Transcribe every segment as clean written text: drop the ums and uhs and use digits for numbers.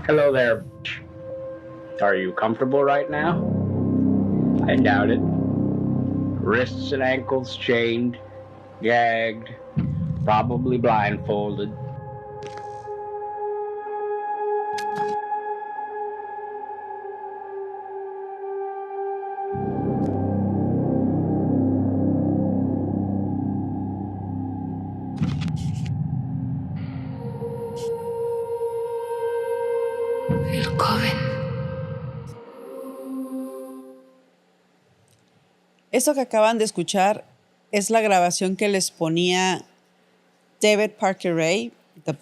Hello there. Are you comfortable right now? I doubt it. Wrists and ankles chained, gagged, probably blindfolded. El Coven. Eso que acaban de escuchar es la grabación que les ponía David Parker Ray, The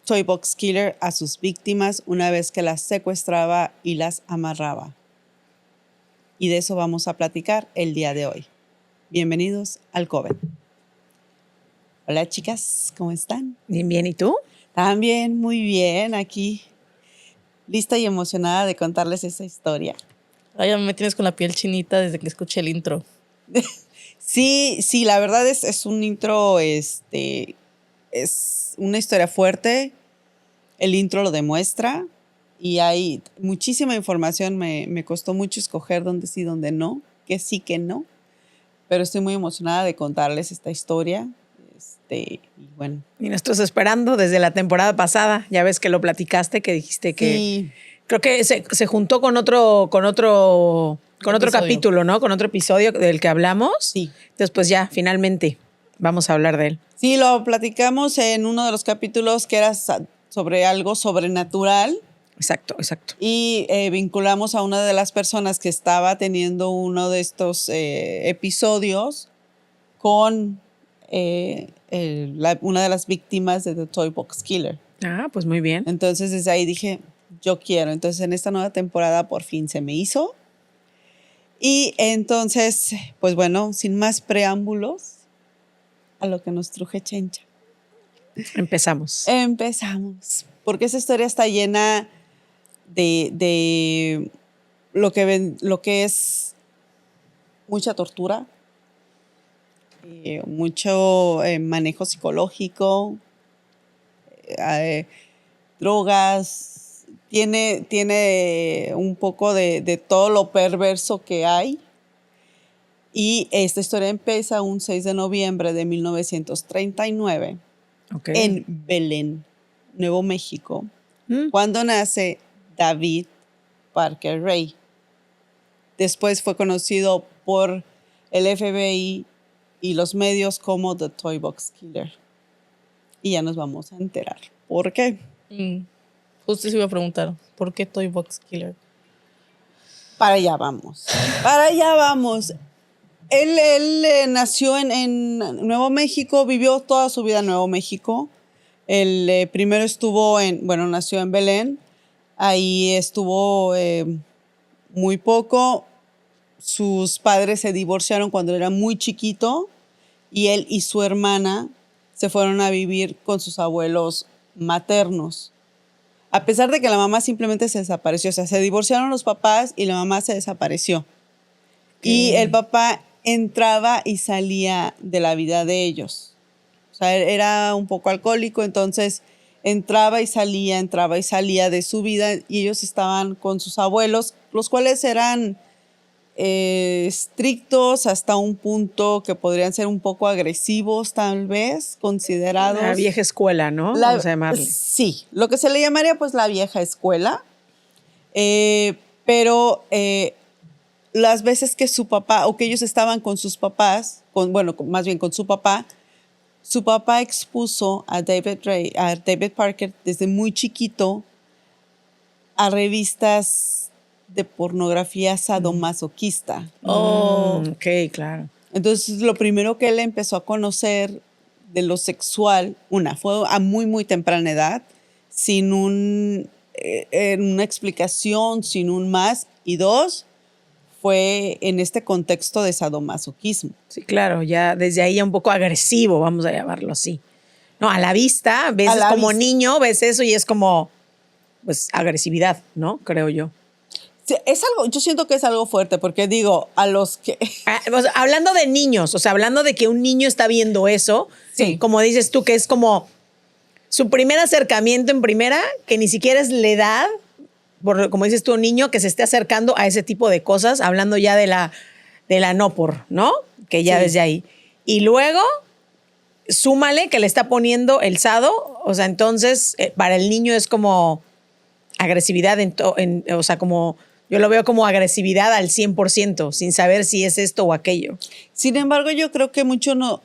Toy Box Killer, a sus víctimas una vez que las secuestraba y las amarraba. Y de eso vamos a platicar el día de hoy. Bienvenidos al Coven. Hola chicas, ¿cómo están? Bien, bien. ¿Y tú? También muy bien, aquí lista y emocionada de contarles esa historia. Ay, ya me tienes con la piel chinita desde que escuché el intro. Sí, la verdad es un intro, es una historia fuerte. El intro lo demuestra y hay muchísima información. Me costó mucho escoger dónde sí, dónde no, que sí, que no. Pero estoy muy emocionada de contarles esta historia. Y bueno. Y nosotros esperando desde la temporada pasada. Ya ves que lo platicaste, que dijiste que... Sí. Creo que se juntó con otro capítulo, ¿no? Con otro episodio del que hablamos. Sí. Entonces, pues ya, finalmente vamos a hablar de él. Sí, lo platicamos en uno de los capítulos que era sobre algo sobrenatural. Exacto. Y vinculamos a una de las personas que estaba teniendo uno de estos episodios con una de las víctimas de The Toy Box Killer. Ah, pues muy bien. Entonces desde ahí dije, yo quiero. Entonces en esta nueva temporada por fin se me hizo. Y entonces, pues bueno, sin más preámbulos, a lo que nos truje Chencha. Empezamos. Porque esa historia está llena de lo que es mucha tortura, mucho manejo psicológico, drogas. Tiene un poco de todo lo perverso que hay. Y esta historia empieza un 6 de noviembre de 1939 en Belén, Nuevo México, cuando nace David Parker Ray. Después fue conocido por el FBI y los medios como The Toy Box Killer. Y ya nos vamos a enterar. ¿Por qué? Justo se iba a preguntar, ¿por qué Toy Box Killer? Para allá vamos. Él nació en Nuevo México, vivió toda su vida en Nuevo México. Él primero nació en Belén. Ahí estuvo muy poco. Sus padres se divorciaron cuando era muy chiquito y él y su hermana se fueron a vivir con sus abuelos maternos. A pesar de que la mamá simplemente se desapareció. O sea, se divorciaron los papás y la mamá se desapareció. Y el papá entraba y salía de la vida de ellos. O sea, era un poco alcohólico, entonces entraba y salía de su vida y ellos estaban con sus abuelos, los cuales eran estrictos hasta un punto que podrían ser un poco agresivos, tal vez, considerados. La vieja escuela, ¿no? Vamos a llamarle. Sí, lo que se le llamaría pues la vieja escuela. Pero las veces que su papá, o que ellos estaban con sus papás, más bien con su papá expuso a David Parker desde muy chiquito a revistas de pornografía sadomasoquista. Ok, claro. Entonces, lo primero que él empezó a conocer de lo sexual, fue a muy, muy temprana edad, sin una explicación, sin un más, y dos, fue en este contexto de sadomasoquismo. Sí, claro, ya desde ahí ya un poco agresivo, vamos a llamarlo así. No, a la vista, ves como niño, ves eso y es como, pues, agresividad, ¿no? Creo yo. Sí, yo siento que es algo fuerte, porque digo, a los que... Hablando de niños, o sea, hablando de que un niño está viendo eso, sí, como dices tú, que es como su primer acercamiento en primera, que ni siquiera es la edad, como dices tú, un niño que se esté acercando a ese tipo de cosas, hablando ya de la no por, ¿no? Que ya Sí. desde ahí. Y luego, súmale que le está poniendo el sado, o sea, entonces para el niño es como agresividad, o sea, como yo lo veo como agresividad al 100%, sin saber si es esto o aquello. Sin embargo, yo creo que mucho no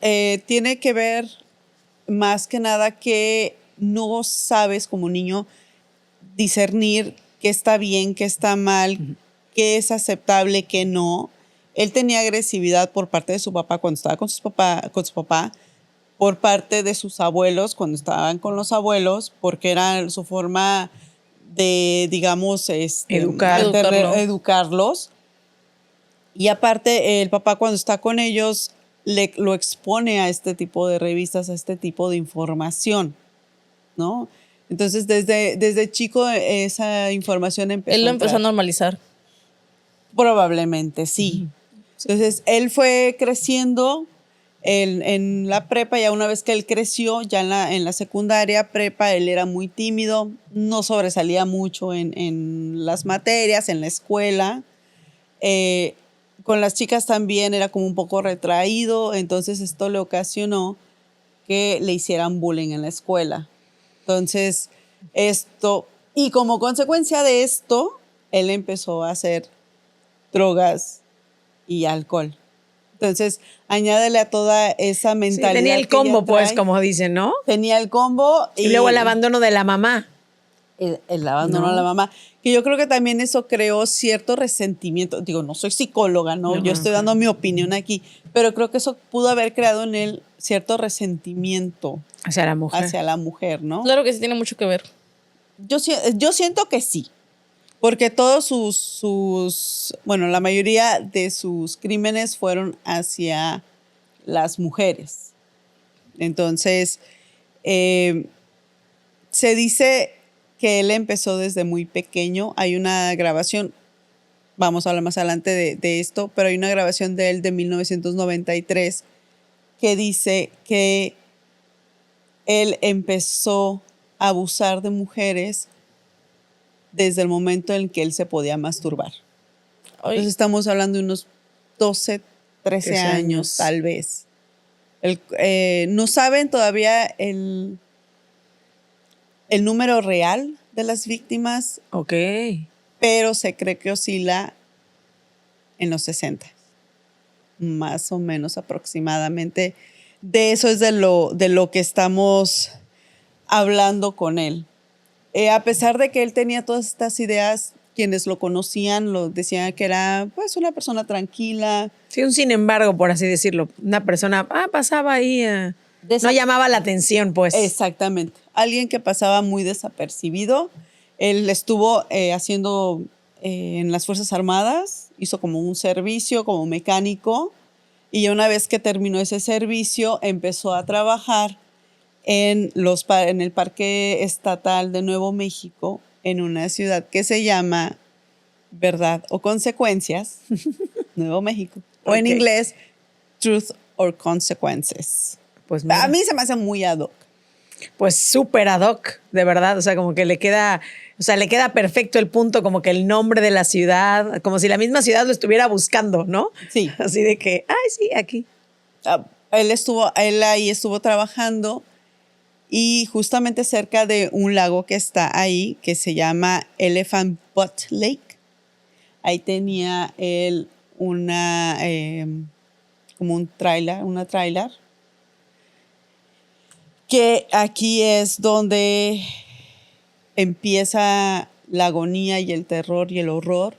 tiene que ver más que nada que no sabes como niño discernir qué está bien, qué está mal, qué es aceptable, qué no. Él tenía agresividad por parte de su papá cuando estaba con su papá, por parte de sus abuelos cuando estaban con los abuelos, porque era su forma de, digamos, educarlos. Y aparte, el papá cuando está con ellos lo expone a este tipo de revistas, a este tipo de información, ¿no? Entonces, desde chico esa información empezó Él lo a empezó a entrar. normalizar. Probablemente, sí. Entonces, él fue creciendo en la prepa, ya una vez que él creció, ya en la secundaria, prepa, él era muy tímido, no sobresalía mucho en las materias, en la escuela. Con las chicas también era como un poco retraído, entonces esto le ocasionó que le hicieran bullying en la escuela. Entonces, y como consecuencia de esto, él empezó a hacer drogas y alcohol. Entonces, añádele a toda esa Sí, mentalidad. tenía el que ella combo, pues, trae. como dicen, ¿no? Tenía el combo. Y luego el abandono de la mamá. El abandono No. a la mamá. Que yo creo que también eso creó cierto resentimiento. Digo, no soy psicóloga, ¿no? No, Yo estoy dando mi opinión aquí. Pero creo que eso pudo haber creado en él cierto resentimiento Hacia la mujer. hacia la mujer, ¿no? Claro que sí tiene mucho que ver. Yo siento que sí. Porque todos bueno, la mayoría de sus crímenes fueron hacia las mujeres. Entonces, se dice que él empezó desde muy pequeño. Hay una grabación, vamos a hablar más adelante de esto, pero hay una grabación de él de 1993 que dice que él empezó a abusar de mujeres desde el momento en que él se podía masturbar. Ay, Entonces estamos hablando de unos 12, 13 13 años, años. tal vez. No saben todavía el número real de las víctimas, Ok. pero se cree que oscila en los 60, más o menos aproximadamente. De eso es de lo que estamos hablando con él. A pesar de que él tenía todas estas ideas, quienes lo conocían lo decían que era pues una persona tranquila. Sí, un sin embargo, por así decirlo. Una persona, pasaba ahí. No llamaba la atención, pues. Exactamente. Alguien que pasaba muy desapercibido. Él estuvo haciendo en las Fuerzas Armadas, hizo como un servicio como mecánico y una vez que terminó ese servicio empezó a trabajar en el Parque Estatal de Nuevo México, en una ciudad que se llama Verdad o Consecuencias, Nuevo México. O en Ok. inglés, Truth or Consequences. Pues mira. A mí se me hace muy ad hoc. Pues súper ad hoc, de verdad. O sea, como que le queda perfecto el punto, como que el nombre de la ciudad, como si la misma ciudad lo estuviera buscando, ¿no? Sí. Así de que, sí, aquí. Él ahí estuvo trabajando y justamente cerca de un lago que está ahí, que se llama Elephant Butt Lake. Ahí tenía él como una trailer, que aquí es donde empieza la agonía y el terror y el horror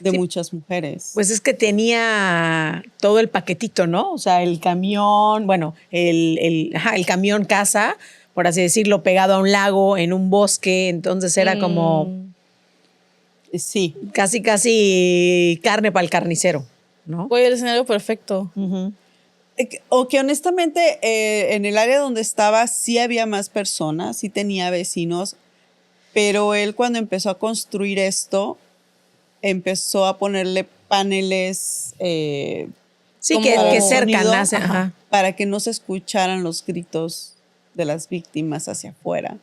de muchas mujeres. Pues es que tenía todo el paquetito, ¿no? O sea, el camión, bueno, el camión casa, por así decirlo, pegado a un lago, en un bosque. Entonces era como Sí. casi carne para el carnicero, ¿no? fue el escenario perfecto. O que honestamente en el área donde estaba sí había más personas, sí tenía vecinos, pero él cuando empezó a construir esto, empezó a ponerle paneles Sí, como que para cercan, sonido, ajá. para que no se escucharan los gritos de las víctimas hacia afuera.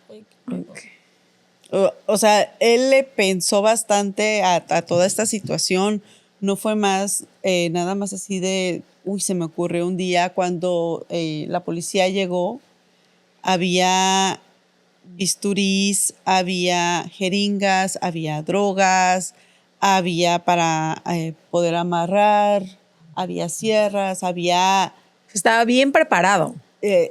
O sea, él le pensó bastante a toda esta situación. No fue más, nada más así de, uy, se me ocurrió un día cuando la policía llegó, había bisturís, había jeringas, había drogas, había para poder amarrar, había sierras, había... Estaba bien preparado.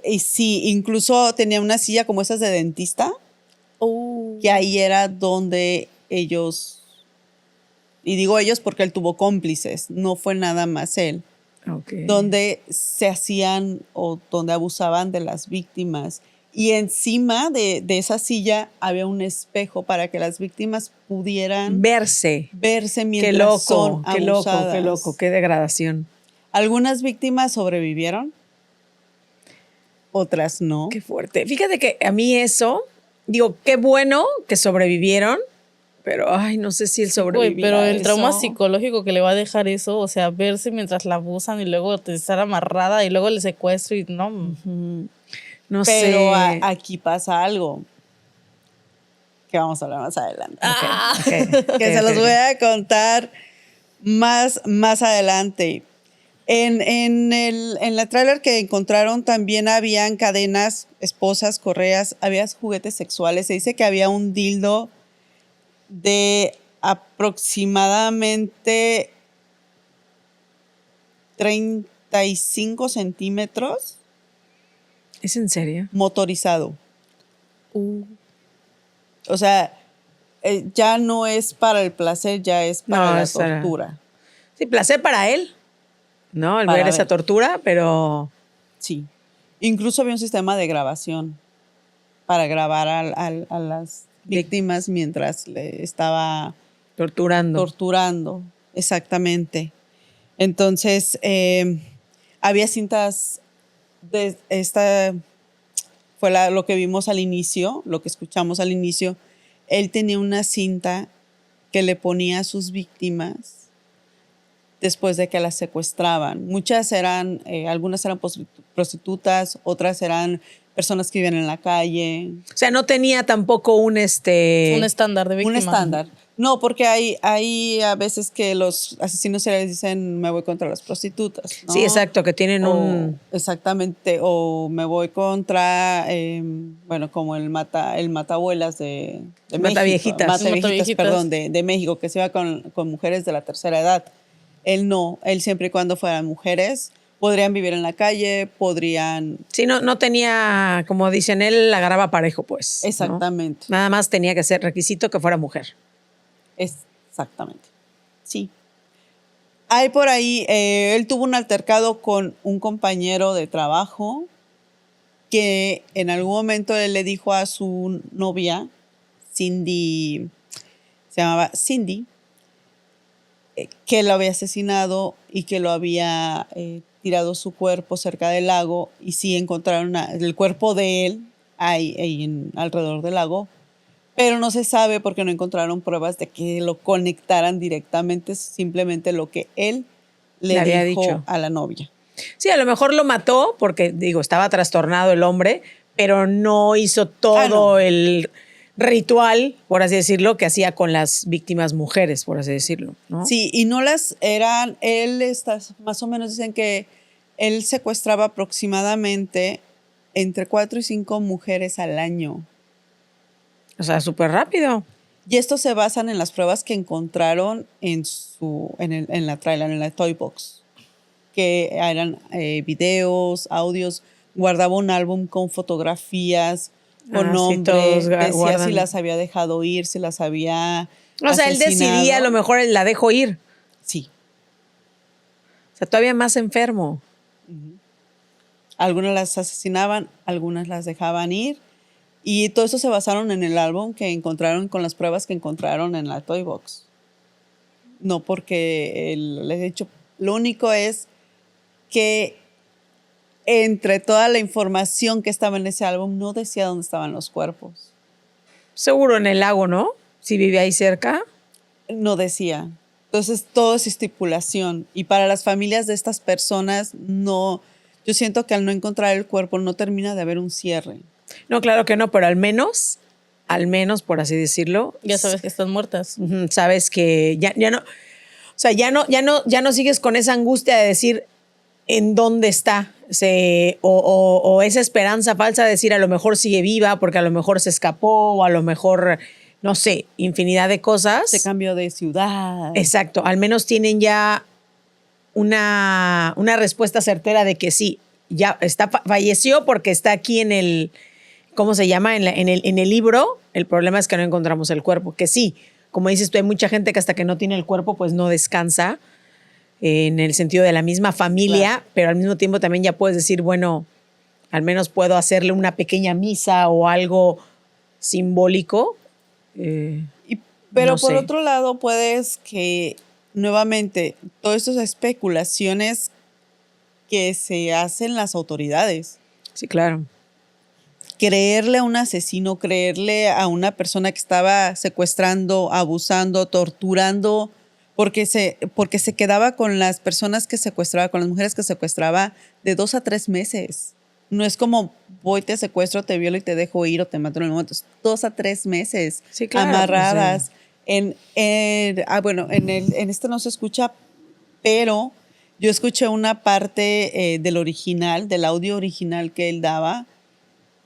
y sí, incluso tenía una silla como esas de dentista, que ahí era donde ellos, y digo ellos porque él tuvo cómplices, no fue nada más él, donde se hacían o donde abusaban de las víctimas. Y encima de esa silla había un espejo para que las víctimas pudieran verse mientras qué loco, son qué loco, abusadas. qué loco, qué degradación. Algunas víctimas sobrevivieron, otras no. Qué fuerte. Fíjate que a mí eso, digo, qué bueno que sobrevivieron, pero ay, no sé si el sobrevivir. Güey, pero el eso. trauma psicológico que le va a dejar eso, o sea, verse mientras la abusan y luego estar amarrada y luego el secuestro y no. No Pero sé. aquí pasa algo que vamos a hablar más adelante. Que Se los voy a contar más adelante. En la tráiler que encontraron también habían cadenas, esposas, correas, había juguetes sexuales. Se dice que había un dildo de aproximadamente 35 centímetros. ¿Es en serio? Motorizado. O sea, ya no es para el placer, ya es para la tortura. Sí, placer para él, ¿no? El ver esa tortura, pero... Sí. Incluso había un sistema de grabación para grabar a las víctimas mientras le estaba torturando. Exactamente. Entonces, había cintas de esta, fue lo que vimos al inicio, lo que escuchamos al inicio. Él tenía una cinta que le ponía a sus víctimas después de que las secuestraban. Muchas eran, algunas eran prostitutas, otras eran personas que vivían en la calle. O sea, no tenía tampoco un estándar de víctima. Un estándar. No, porque hay a veces que los asesinos seriales dicen me voy contra las prostitutas, ¿no? Sí, exacto, que tienen un... Exactamente, o me voy contra, bueno, como el matabuelas de México. Mataviejitas, perdón, de México, que se iba con mujeres de la tercera edad. Él no, él siempre y cuando fueran mujeres, podrían vivir en la calle, podrían... Sí, no tenía, como dicen, él agarraba parejo, pues. Exactamente. ¿No? Nada más tenía que ser requisito que fuera mujer. Exactamente, sí. Hay por ahí, él tuvo un altercado con un compañero de trabajo que en algún momento él le dijo a su novia, Cindy, se llamaba Cindy, que lo había asesinado y que lo había tirado su cuerpo cerca del lago, y sí encontraron el cuerpo de él ahí alrededor del lago, pero no se sabe porque no encontraron pruebas de que lo conectaran directamente, simplemente lo que él le había dijo dicho a la novia. Sí, a lo mejor lo mató porque, digo, estaba trastornado el hombre, pero no hizo todo el ritual, por así decirlo, que hacía con las víctimas mujeres, por así decirlo, ¿no? Sí, y no las eran, más o menos dicen que él secuestraba aproximadamente entre 4 y 5 mujeres al año. O sea, súper rápido. Y esto se basan en las pruebas que encontraron en la trailer, en la toy box, que eran videos, audios. Guardaba un álbum con fotografías, con nombres, decía si las había dejado ir, si las había O sea, él decidía, a lo mejor él la dejó ir. Sí. O sea, todavía más enfermo. Algunas las asesinaban, algunas las dejaban ir. Y todo eso se basaron en el álbum que encontraron con las pruebas que encontraron en la toy box. No porque les he dicho, lo único es que entre toda la información que estaba en ese álbum no decía dónde estaban los cuerpos. Seguro en el lago, ¿no? Si vive ahí cerca. No decía. Entonces todo es estipulación. Y para las familias de estas personas, no, yo siento que al no encontrar el cuerpo no termina de haber un cierre. No, claro que no, pero al menos, por así decirlo, Ya sabes que están muertas. sabes que ya no, o sea, ya no sigues con esa angustia de decir en dónde está, o esa esperanza falsa de decir a lo mejor sigue viva porque a lo mejor se escapó o a lo mejor, no sé, infinidad de cosas. Se cambió de ciudad. Exacto, al menos tienen ya una respuesta certera de que sí, ya falleció porque está aquí en el, ¿cómo se llama? En el libro. El problema es que no encontramos el cuerpo, que sí, como dices tú, hay mucha gente que hasta que no tiene el cuerpo pues no descansa, en el sentido de la misma familia, Claro. pero al mismo tiempo también ya puedes decir, bueno, al menos puedo hacerle una pequeña misa o algo simbólico. Pero No por sé. otro lado, puedes que nuevamente todas estas especulaciones que se hacen las autoridades, Sí, claro. creerle a un asesino, creerle a una persona que estaba secuestrando, abusando, torturando, porque se quedaba con las personas que secuestraba, con las mujeres que secuestraba de 2 a 3 meses. No es como voy, te secuestro, te violo y te dejo ir o te mato en el momento. Es 2 a 3 meses Sí, claro, amarradas. pues, Bueno, en este no se escucha, pero yo escuché una parte del original, del audio original que él daba,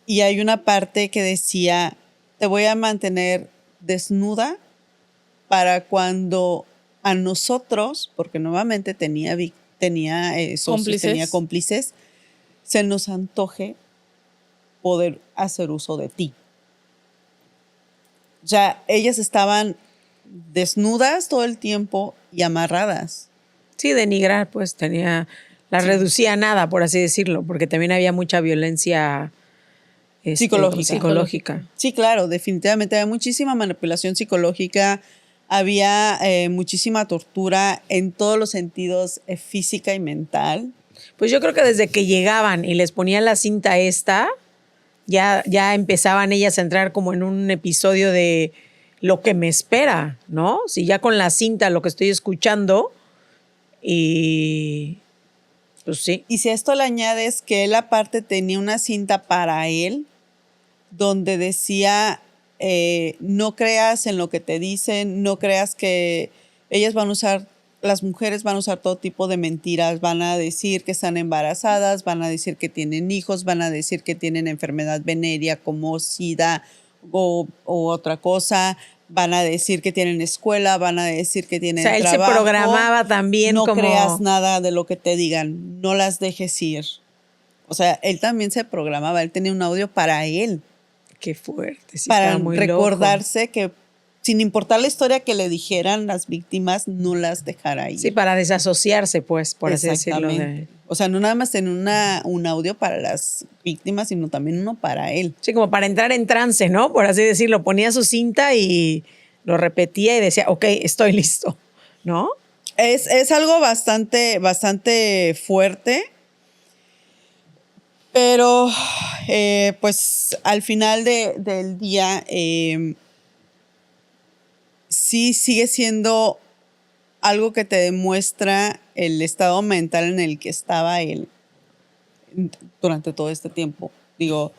y hay una parte que decía, te voy a mantener desnuda para cuando a nosotros, porque nuevamente tenía socios, ¿Cómplices? tenía cómplices, se nos antoje poder hacer uso de ti. O sea, ellas estaban desnudas todo el tiempo y amarradas. Sí, denigrar, pues la reducía a nada, por así decirlo, porque también había mucha violencia psicológica. Sí, claro, definitivamente había muchísima manipulación psicológica, había muchísima tortura en todos los sentidos, física y mental. Pues yo creo que desde que llegaban y les ponían la cinta esta, ya empezaban ellas a entrar como en un episodio de lo que me espera, ¿no? Si ya con la cinta lo que estoy escuchando y pues sí. Y si a esto le añades que él aparte tenía una cinta para él, donde decía, no creas en lo que te dicen, no creas que ellas van a usar, las mujeres van a usar todo tipo de mentiras, van a decir que están embarazadas, van a decir que tienen hijos, van a decir que tienen enfermedad venérea como SIDA o otra cosa, van a decir que tienen escuela, van a decir que tienen O sea, él trabajo. se programaba también no como... creas nada de lo que te digan, no las dejes ir. O sea, él también se programaba, él tenía un audio para él, Qué fuerte, sí, para estaba muy recordarse que sin importar la historia que le dijeran las víctimas, no las dejara ir. loco. Sí, para desasociarse, pues, por así decirlo. Exactamente. O sea, no nada más en un audio para las víctimas, sino también uno para él. Sí, como para entrar en trance, ¿no? Por así decirlo. Ponía su cinta y lo repetía y decía, ok, estoy listo, ¿no? Es algo bastante fuerte, pero pues al final del día sí sigue siendo algo que te demuestra el estado mental en el que estaba él durante todo este tiempo. Digo,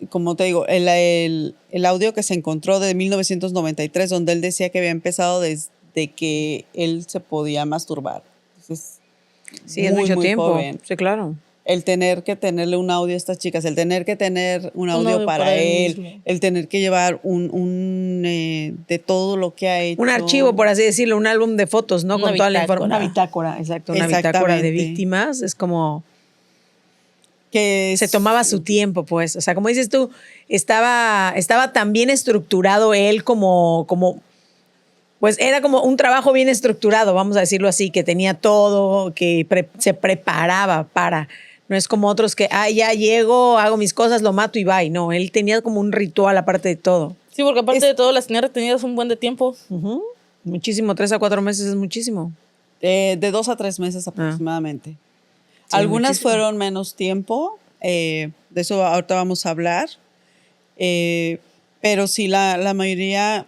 como te digo, el audio que se encontró de 1993, donde él decía que había empezado desde que él se podía masturbar. Entonces, Sí, es mucho tiempo. joven. Sí, claro. El tener que tenerle un audio a estas chicas, el tener que tener un audio para él, mismo. el tener que llevar de todo lo que ha hecho. Un archivo, por así decirlo, un álbum de fotos, ¿no? Una Con toda la bitácora. información. Una bitácora, exacto. Una bitácora de Exactamente. víctimas. Es como... Que Se tomaba su tiempo, pues. O sea, como dices tú, estaba tan bien estructurado él como pues era como un trabajo bien estructurado, vamos a decirlo así, que tenía todo, que se preparaba para. No es como otros que, ya llego, hago mis cosas, lo mato y bye. No, él tenía como un ritual aparte de todo. Sí, porque aparte de todo, las tenía retenidas un buen de tiempo. Muchísimo, 3 a 4 meses es muchísimo. de 2 a 3 meses aproximadamente. Sí, Algunas muchísimo. fueron menos tiempo, de eso ahorita vamos a hablar, pero sí la mayoría,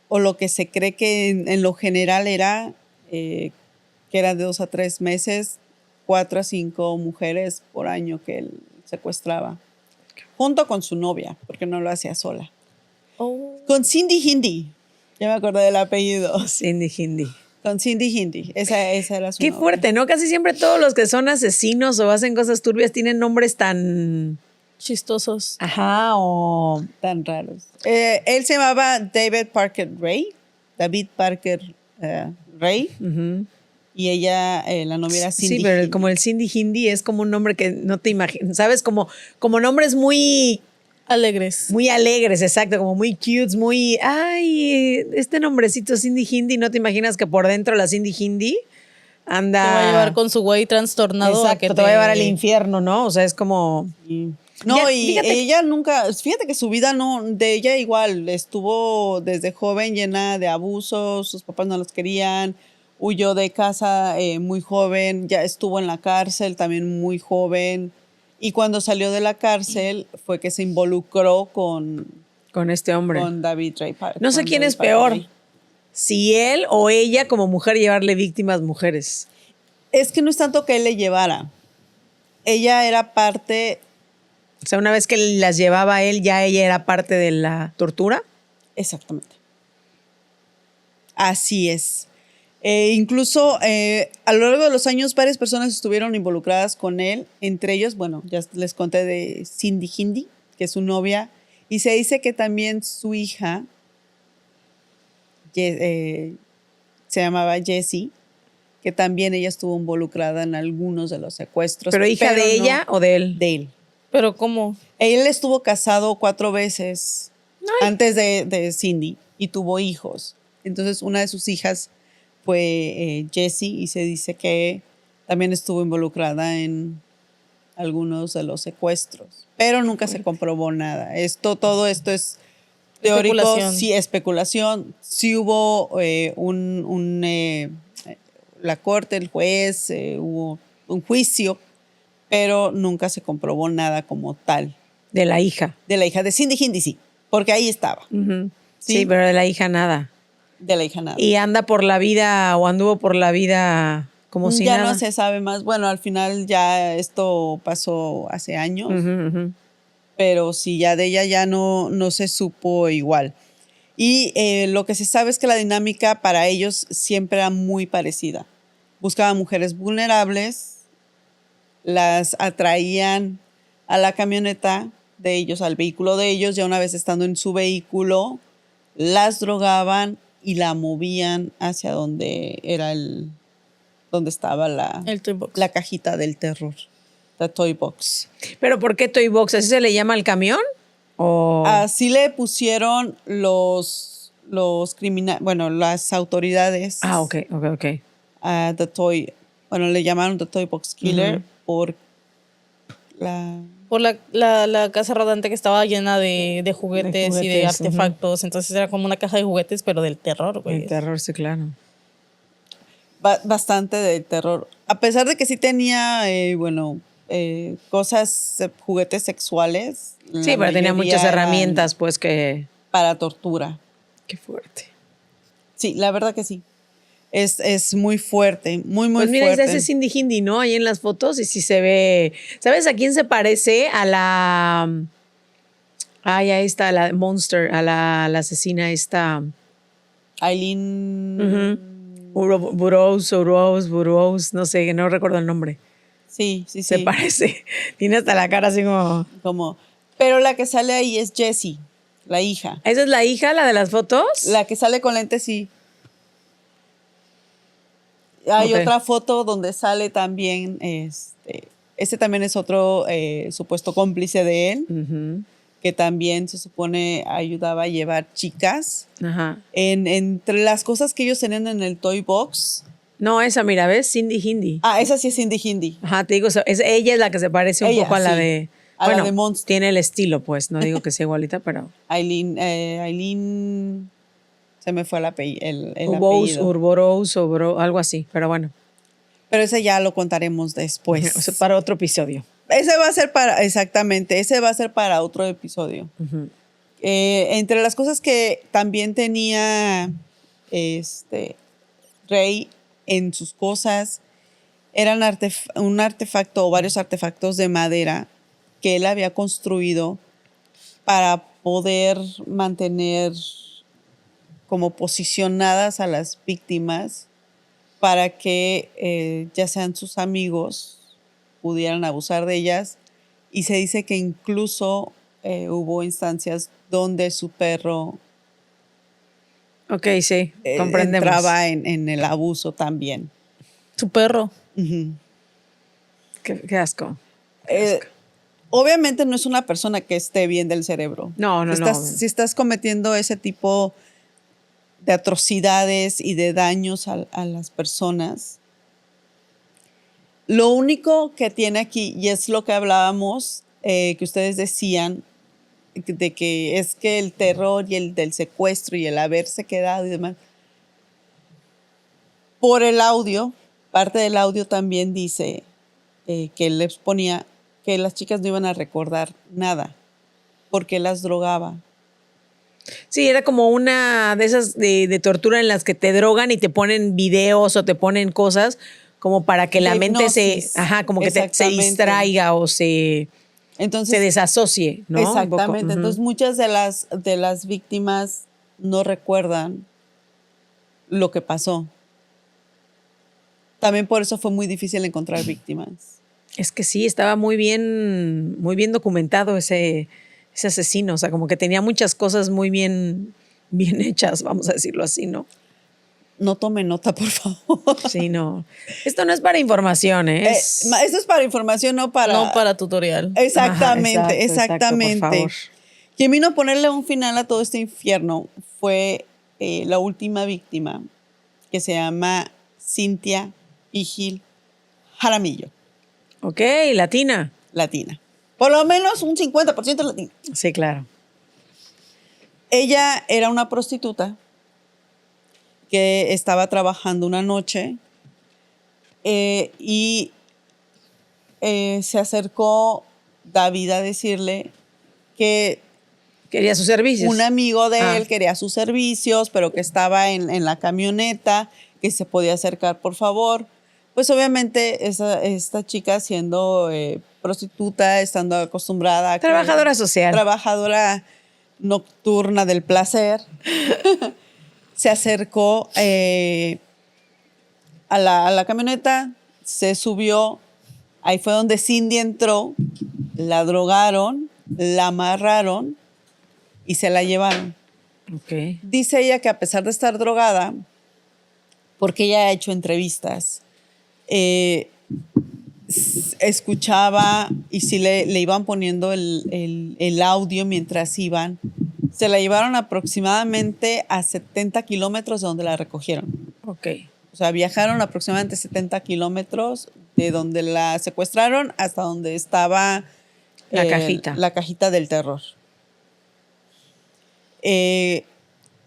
o lo que se cree que en lo general era, que era de 2 a 3 meses, 4 a 5 mujeres por año que él secuestraba. junto con su novia, porque no lo hacía sola. Oh. Con Cindy Hindi. Ya me acordé del apellido. Cindy Hindi. Con Cindy Hindi. Esa era su Qué novia. fuerte, ¿no? Casi siempre todos los que son asesinos o hacen cosas turbias tienen nombres tan... Chistosos. Ajá, o... Tan raros. Él se llamaba David Parker Ray. David Parker Ray. Ujú. Y ella, la novia era Cindy Sí, pero Hindi. como el Cindy Hindi es como un nombre que no te imaginas, ¿sabes? Como nombres muy, Alegres. muy alegres, exacto, como muy cute, muy, ay, este nombrecito Cindy Hindi, no te imaginas que por dentro la Cindy Hindi anda... Te va a llevar con su güey trastornado Exacto, a que te va a llevar al infierno, ¿no? O sea, es como... No, Ya, y fíjate- ella nunca, fíjate que su vida no, de ella igual, estuvo desde joven llena de abusos, sus papás no los querían, huyó de casa muy joven, ya estuvo en la cárcel también muy joven, y cuando salió de la cárcel fue que se involucró con Con este hombre. David Ray Parker. No sé quién es peor, si él o ella como mujer llevarle víctimas mujeres. Es que no es tanto que él le llevara, ella era parte. O sea, una vez que las llevaba él, ya ella era parte de la tortura. Exactamente. Así es. Incluso a lo largo de los años varias personas estuvieron involucradas con él, entre ellos, bueno, ya les conté de Cindy Hindi, que es su novia, y se dice que también su hija se llamaba Jessie, que también ella estuvo involucrada en algunos de los secuestros. ¿Pero hija de no ella o de él? de él. Pero ¿cómo? Él estuvo casado 4 veces antes de Cindy y tuvo hijos. Entonces, una de sus hijas fue Jessie y se dice que también estuvo involucrada en algunos de los secuestros, pero nunca se comprobó nada. Todo esto es teórico, Especulación. sí, especulación. Sí hubo la corte, el juez, hubo un juicio, pero nunca se comprobó nada como tal. De la hija. De la hija de Cindy Hindi, sí, porque ahí estaba. Ujú. Sí. Sí, pero de la hija nada. De la hija nada. Y anda por la vida o anduvo por la vida como si ya nada. no se sabe más. Bueno, al final ya esto pasó hace años, Ujú, ujú. pero sí, ya de ella ya no se supo igual. Y lo que se sabe es que la dinámica para ellos siempre era muy parecida. Buscaban mujeres vulnerables, las atraían a la camioneta de ellos, al vehículo de ellos, ya una vez estando en su vehículo, las drogaban y la movían hacia donde era donde estaba El toy box. la cajita del terror, la toy box. ¿Pero por qué Toy Box? ¿Así se le llama al camión? ¿O? Así le pusieron los criminales, bueno, las autoridades. Ah, ok. A le llamaron The Toy Box Killer por la... Por la casa rodante que estaba llena de juguetes y de juguetes, artefactos. Entonces era como una caja de juguetes, pero del terror, güey. El terror, sí, claro. Bastante de terror. A pesar de que sí tenía, cosas, juguetes sexuales. Sí, la pero tenía mayoría muchas eran herramientas, pues que... para tortura. Qué fuerte. Sí, la verdad que sí. Es muy fuerte, muy Pues mira, fuerte. ese es Cindy Hindi, ¿no? Ahí en las fotos y sí se ve... ¿Sabes a quién se parece? A la... Ay, ahí está, la Monster, a la asesina esta... Aileen. Burroughs, no sé, no recuerdo el nombre. Sí. Se parece. Tiene hasta la cara así como... Pero la que sale ahí es Jessie, la hija. ¿Esa es la hija, la de las fotos? La que sale con lentes, sí. Hay Ok. otra foto donde sale también, este también es otro supuesto cómplice de él, Ujú. que también se supone ayudaba a llevar chicas. Ajá. Entre las cosas que ellos tenían en el toy box. No, esa, mira, ¿ves? Cindy Hindi. Esa sí es Cindy Hindi. Ajá, te digo, ella es la que se parece un Ella, poco a la sí. de... A la bueno, de Monster. tiene el estilo, pues. No digo que sea igualita, pero... Aileen, se me fue el apellido. Urboros, algo así. Pero bueno, Pero ese ya lo contaremos después. eso para otro episodio. Ese va a ser exactamente, ese va a ser para otro episodio. Ujú. Entre las cosas que también tenía Rey en sus cosas, eran un artefacto o varios artefactos de madera que él había construido para poder mantener como posicionadas a las víctimas para que ya sean sus amigos pudieran abusar de ellas. Y se dice que incluso hubo instancias donde su perro Ok, sí, comprendemos. entraba en el abuso también. Su perro. Ujú. Qué asco. Obviamente no es una persona que esté bien del cerebro. No. Si estás cometiendo ese tipo de atrocidades y de daños a las personas, lo único que tiene aquí, y es lo que hablábamos, que ustedes decían, de que es que el terror y el del secuestro y el haberse quedado y demás, por el audio, parte del audio también dice que él les ponía que las chicas no iban a recordar nada porque las drogaba. Sí, era como una de esas de tortura en las que te drogan y te ponen videos o te ponen cosas como para que la De mente hipnosis. como que se Exactamente. distraiga o se Entonces, desasocie, ¿no? Un poco. exactamente. Ujú. Entonces muchas de las víctimas no recuerdan lo que pasó. También por eso fue muy difícil encontrar víctimas. Es que sí, estaba muy bien documentado ese asesino. O sea, como que tenía muchas cosas muy bien hechas, vamos a decirlo así, ¿no? No tome nota, por favor. Sí, no. Esto no es para información, ¿eh? Esto es para información, no para... No para tutorial. Exactamente, Ajá, exacto, exactamente. por favor. Quien vino a ponerle un final a todo este infierno fue la última víctima, que se llama Cynthia Vigil Jaramillo, Ok, latina. latina. Por lo menos un 50% latina. Sí, claro. Ella era una prostituta que estaba trabajando una noche y se acercó David a decirle que Quería sus servicios. un amigo de Ah. él quería sus servicios, pero que estaba en la camioneta, que se podía acercar, por favor. Pues obviamente esta chica siendo prostituta, estando acostumbrada a... Trabajadora social. Trabajadora nocturna del placer, se acercó a la camioneta, se subió, ahí fue donde Cindy entró, la drogaron, la amarraron y se la llevaron. Ok. Dice ella que a pesar de estar drogada, porque ella ha hecho entrevistas, escuchaba y sí le iban poniendo el audio mientras iban. Se la llevaron aproximadamente a 70 kilómetros de donde la recogieron. Ok. O sea, viajaron aproximadamente 70 kilómetros de donde la secuestraron hasta donde estaba La cajita. la cajita del terror.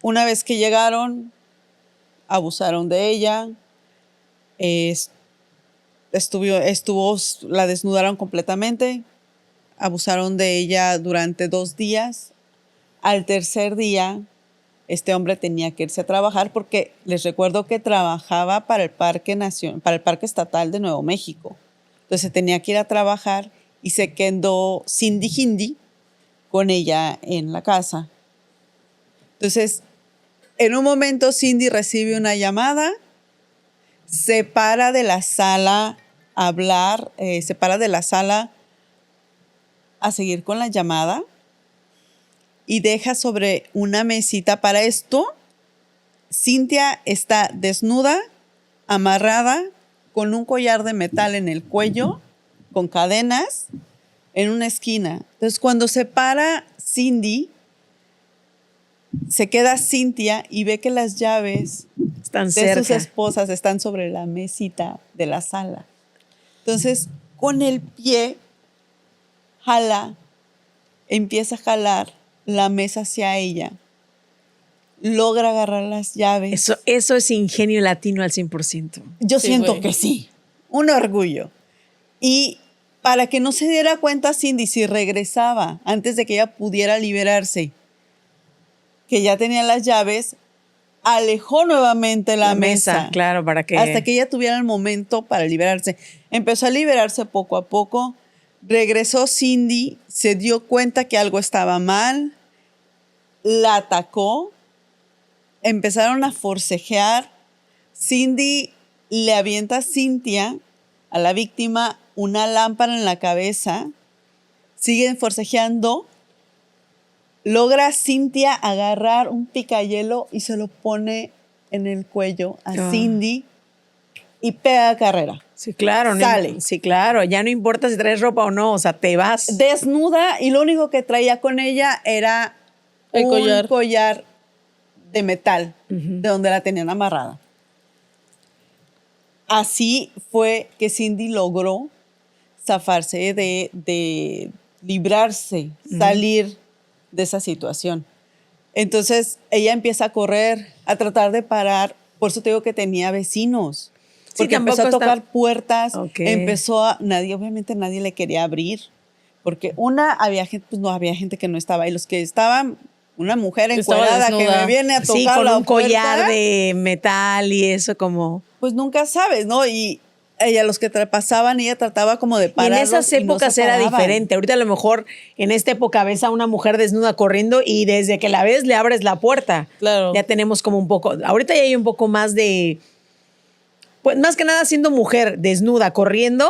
Una vez que llegaron, abusaron de ella, la desnudaron completamente, abusaron de ella durante 2 días. Al tercer día, este hombre tenía que irse a trabajar porque les recuerdo que trabajaba para el Parque Estatal de Nuevo México. Entonces tenía que ir a trabajar y se quedó Cindy Hindi con ella en la casa. Entonces, en un momento Cindy recibe una llamada, se para de la sala a hablar, se para de la sala a seguir con la llamada y deja sobre una mesita. Para esto, Cynthia está desnuda, amarrada, con un collar de metal en el cuello, con cadenas, en una esquina. Entonces, cuando se para Cindy, se queda Cynthia y ve que las llaves Están de cerca. sus esposas están sobre la mesita de la sala. Entonces, con el pie, empieza a jalar la mesa hacia ella. Logra agarrar las llaves. Eso es ingenio latino al 100%. Yo Sí, siento güey. que sí. Un orgullo. Y para que no se diera cuenta Cindy si regresaba antes de que ella pudiera liberarse, que ya tenía las llaves, alejó nuevamente la mesa. Claro, para que... Hasta que ella tuviera el momento para liberarse. Empezó a liberarse poco a poco. Regresó Cindy, se dio cuenta que algo estaba mal, la atacó, empezaron a forcejear. Cindy le avienta a Cynthia, a la víctima, una lámpara en la cabeza. Siguen forcejeando. Logra Cynthia agarrar un picayelo y se lo pone en el cuello a Cindy y pega carrera. Sí, claro. Sale. Sí, claro. Ya no importa si traes ropa o no, o sea, te vas. Desnuda, y lo único que traía con ella era El un collar. collar de metal, de donde la tenían amarrada. Así fue que Cindy logró zafarse de librarse, salir de esa situación. Entonces ella empieza a correr, a tratar de parar. Por eso te digo que tenía vecinos. Sí, Porque empezó a tampoco tocar está- puertas, Ok. obviamente nadie le quería abrir. Porque había gente, pues no había gente que no estaba. Y los que estaban, una mujer Estaba encuerada que desnuda. me viene a tocar Sí, con la un collar puerta, de metal y eso como... pues nunca sabes, ¿no? Y ella, los que pasaban, ella trataba como de Y en pararlos esas y no épocas se era paraban. diferente. Ahorita a lo mejor en esta época ves a una mujer desnuda corriendo y desde que la ves le abres la puerta. Claro. Ya tenemos como un poco... Ahorita ya hay un poco más de... Pues más que nada siendo mujer desnuda corriendo,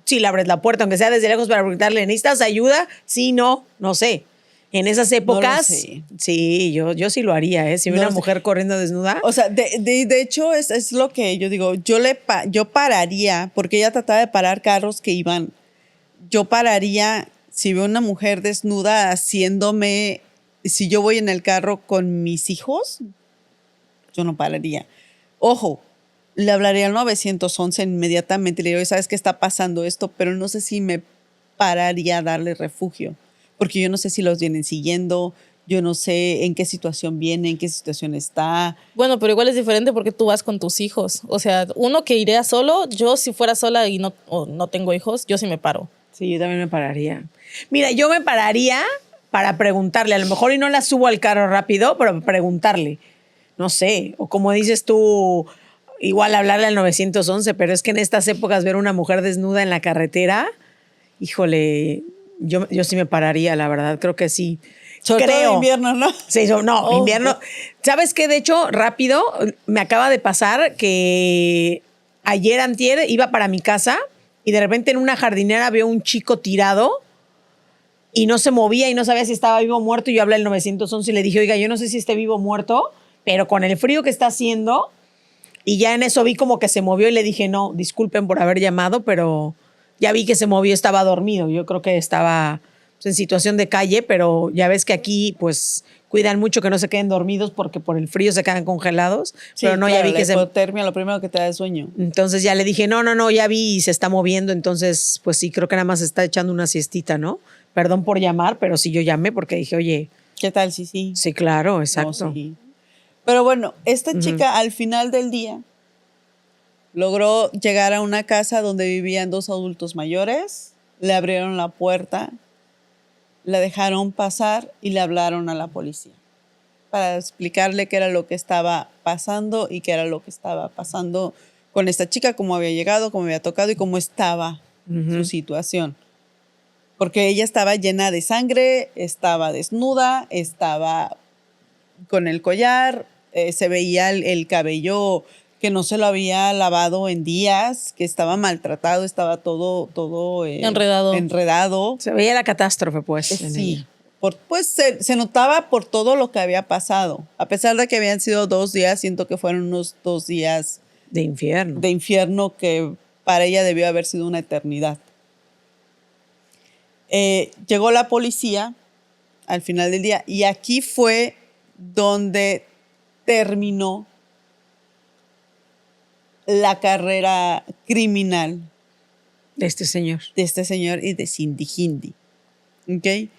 sí le abres la puerta, aunque sea desde lejos para preguntarle, ¿necesitas ayuda? Sí, no sé. En esas épocas, sé. sí, yo sí lo haría, ¿eh? Si No veo lo una sé. mujer corriendo desnuda. O sea, de hecho, es lo que yo digo. Yo pararía, porque ella trataba de parar carros que iban. Yo pararía si veo una mujer desnuda haciéndome. Si yo voy en el carro con mis hijos, yo no pararía. Ojo, le hablaría al 911 inmediatamente. Le digo, ¿sabes qué está pasando esto? Pero no sé si me pararía a darle refugio. Porque yo no sé si los vienen siguiendo. Yo no sé en qué situación viene, en qué situación está. Bueno, pero igual es diferente porque tú vas con tus hijos. O sea, uno que iría solo, yo si fuera sola y no tengo hijos, yo sí me paro. Sí, yo también me pararía. Mira, yo me pararía para preguntarle, a lo mejor y no la subo al carro rápido, pero preguntarle, no sé, o como dices tú, igual hablarle al 911, pero es que en estas épocas ver una mujer desnuda en la carretera, híjole, yo sí me pararía, la verdad, creo que sí. Sobre todo en invierno, ¿no? Sí, no, Oh. invierno. ¿Sabes qué? De hecho, rápido, me acaba de pasar que ayer antier iba para mi casa y de repente en una jardinera veo un chico tirado y no se movía y no sabía si estaba vivo o muerto. Y yo hablé al 911 y le dije, oiga, yo no sé si esté vivo o muerto, pero con el frío que está haciendo, y ya en eso vi como que se movió y le dije, no, disculpen por haber llamado, pero ya vi que se movió, estaba dormido. Yo creo que estaba pues, en situación de calle, pero ya ves que aquí pues cuidan mucho que no se queden dormidos porque por el frío se quedan congelados. Sí, pero no, ya claro, vi que la se... hipotermia, lo primero que te da es sueño. Entonces ya le dije, no, ya vi y se está moviendo, entonces pues sí, creo que nada más está echando una siestita, ¿no? Perdón por llamar, pero sí yo llamé porque dije, oye, ¿Qué tal? Sí, sí. sí, claro, No, exacto. sí. Pero bueno, esta chica al final del día logró llegar a una casa donde vivían dos adultos mayores, le abrieron la puerta, la dejaron pasar y le hablaron a la policía para explicarle qué era lo que estaba pasando y qué era lo que estaba pasando con esta chica, cómo había llegado, cómo había tocado y cómo estaba su situación. Porque ella estaba llena de sangre, estaba desnuda, estaba con el collar, se veía el cabello que no se lo había lavado en días, que estaba maltratado, estaba todo enredado. Se veía la catástrofe, pues. en Sí, ella. pues se notaba por todo lo que había pasado. A pesar de que habían sido 2 días, siento que fueron unos 2 días De infierno. de infierno que para ella debió haber sido una eternidad. Llegó la policía al final del día y aquí fue donde terminó la carrera criminal De este señor. de este señor y de Cindy Hindi. ¿Ok?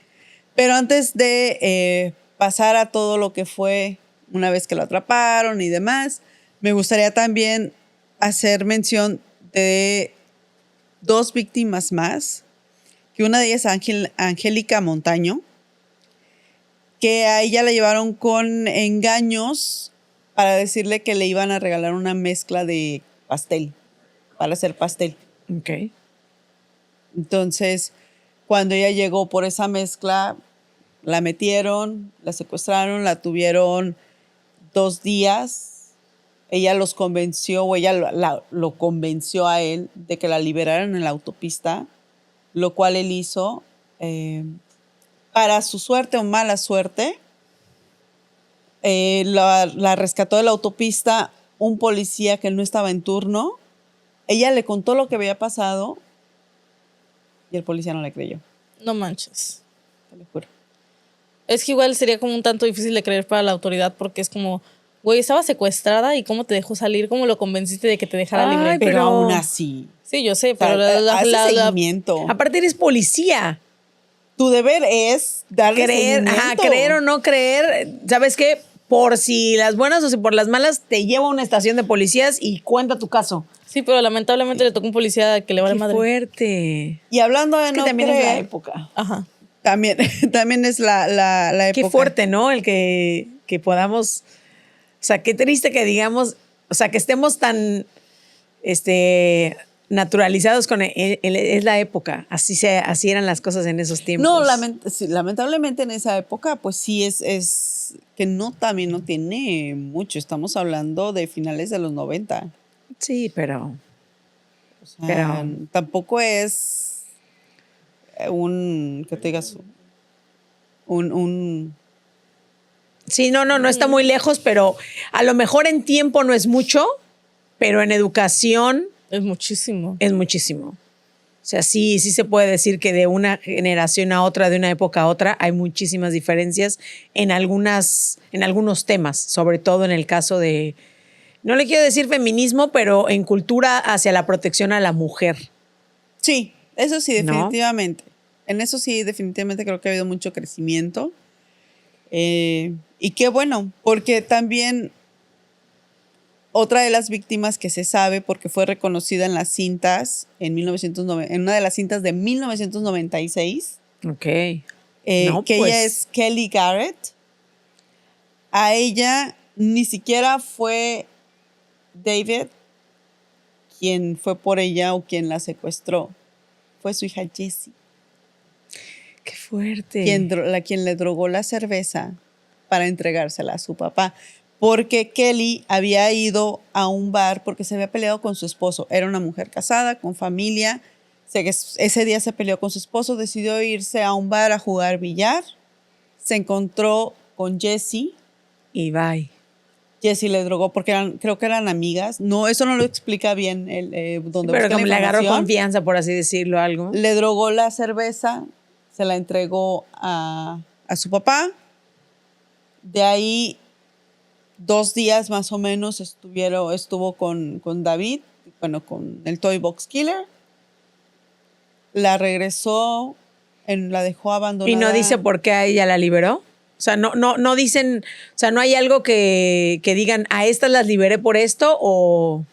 Pero antes de pasar a todo lo que fue una vez que lo atraparon y demás, me gustaría también hacer mención de 2 víctimas más, que una de ellas es Angélica Montaño, que a ella la llevaron con engaños para decirle que le iban a regalar una mezcla de pastel, para hacer pastel. Ok. Entonces, Cuando ella llegó por esa mezcla, la metieron, la secuestraron, la tuvieron 2 días. Ella los convenció, o ella lo convenció a él de que la liberaran en la autopista, lo cual él hizo. Para su suerte o mala suerte, la rescató de la autopista un policía que no estaba en turno. Ella le contó lo que había pasado y el policía no le creyó. No manches. Te lo juro. Es que igual sería como un tanto difícil de creer para la autoridad porque es como, güey, estaba secuestrada y ¿cómo te dejó salir? ¿Cómo lo convenciste de que te dejara Ay, libre? Pero aún así. Sí, yo sé, O sea, pero hace seguimiento. Aparte eres policía. Tu deber es darle seguimiento. Creer o no creer, ¿sabes qué? Por si las buenas o si por las malas, te lleva a una estación de policías y cuenta tu caso. Sí, pero lamentablemente le tocó un policía que le vale Qué madre. fuerte. Y hablando de Es que no también es la creer, época. Ajá. también es la época. Qué fuerte, ¿no? El que podamos, o sea, qué triste que digamos, o sea, que estemos tan naturalizados con es la época. Así eran las cosas en esos tiempos. No, sí, lamentablemente en esa época, pues sí es que también no tiene mucho. Estamos hablando de finales de los 90. Sí, pero O sea, tampoco es que te digas, sí, no está muy lejos, pero a lo mejor en tiempo no es mucho, pero en educación Es muchísimo. es muchísimo. O sea, sí se puede decir que de una generación a otra, de una época a otra, hay muchísimas diferencias en algunos temas, sobre todo en el caso de, no le quiero decir feminismo, pero en cultura hacia la protección a la mujer. Sí, eso sí, ¿No? definitivamente. En eso sí, definitivamente creo que ha habido mucho crecimiento. Y qué bueno, porque también otra de las víctimas que se sabe, porque fue reconocida en las cintas, en una de las cintas de 1996, Ok. que pues. ella es Kelly Garrett. A ella ni siquiera fue David quien fue por ella o quien la secuestró. Fue su hija Jessie. Qué fuerte. Quien le drogó la cerveza para entregársela a su papá. Porque Kelly había ido a un bar porque se había peleado con su esposo. Era una mujer casada, con familia. Ese día se peleó con su esposo, decidió irse a un bar a jugar billar. Se encontró con Jessie. Y bye. Jessie le drogó porque creo que eran amigas. No, eso no lo explica bien donde Pero busqué como la le agarró información. confianza, por así decirlo, algo. Le drogó la cerveza, se la entregó a su papá. De ahí 2 días más o menos estuvo con David, bueno, con el Toy Box Killer. La regresó, la dejó abandonada. ¿Y no dice por qué a ella la liberó? O sea, no dicen, o sea, no hay algo que digan, a estas las liberé por esto o...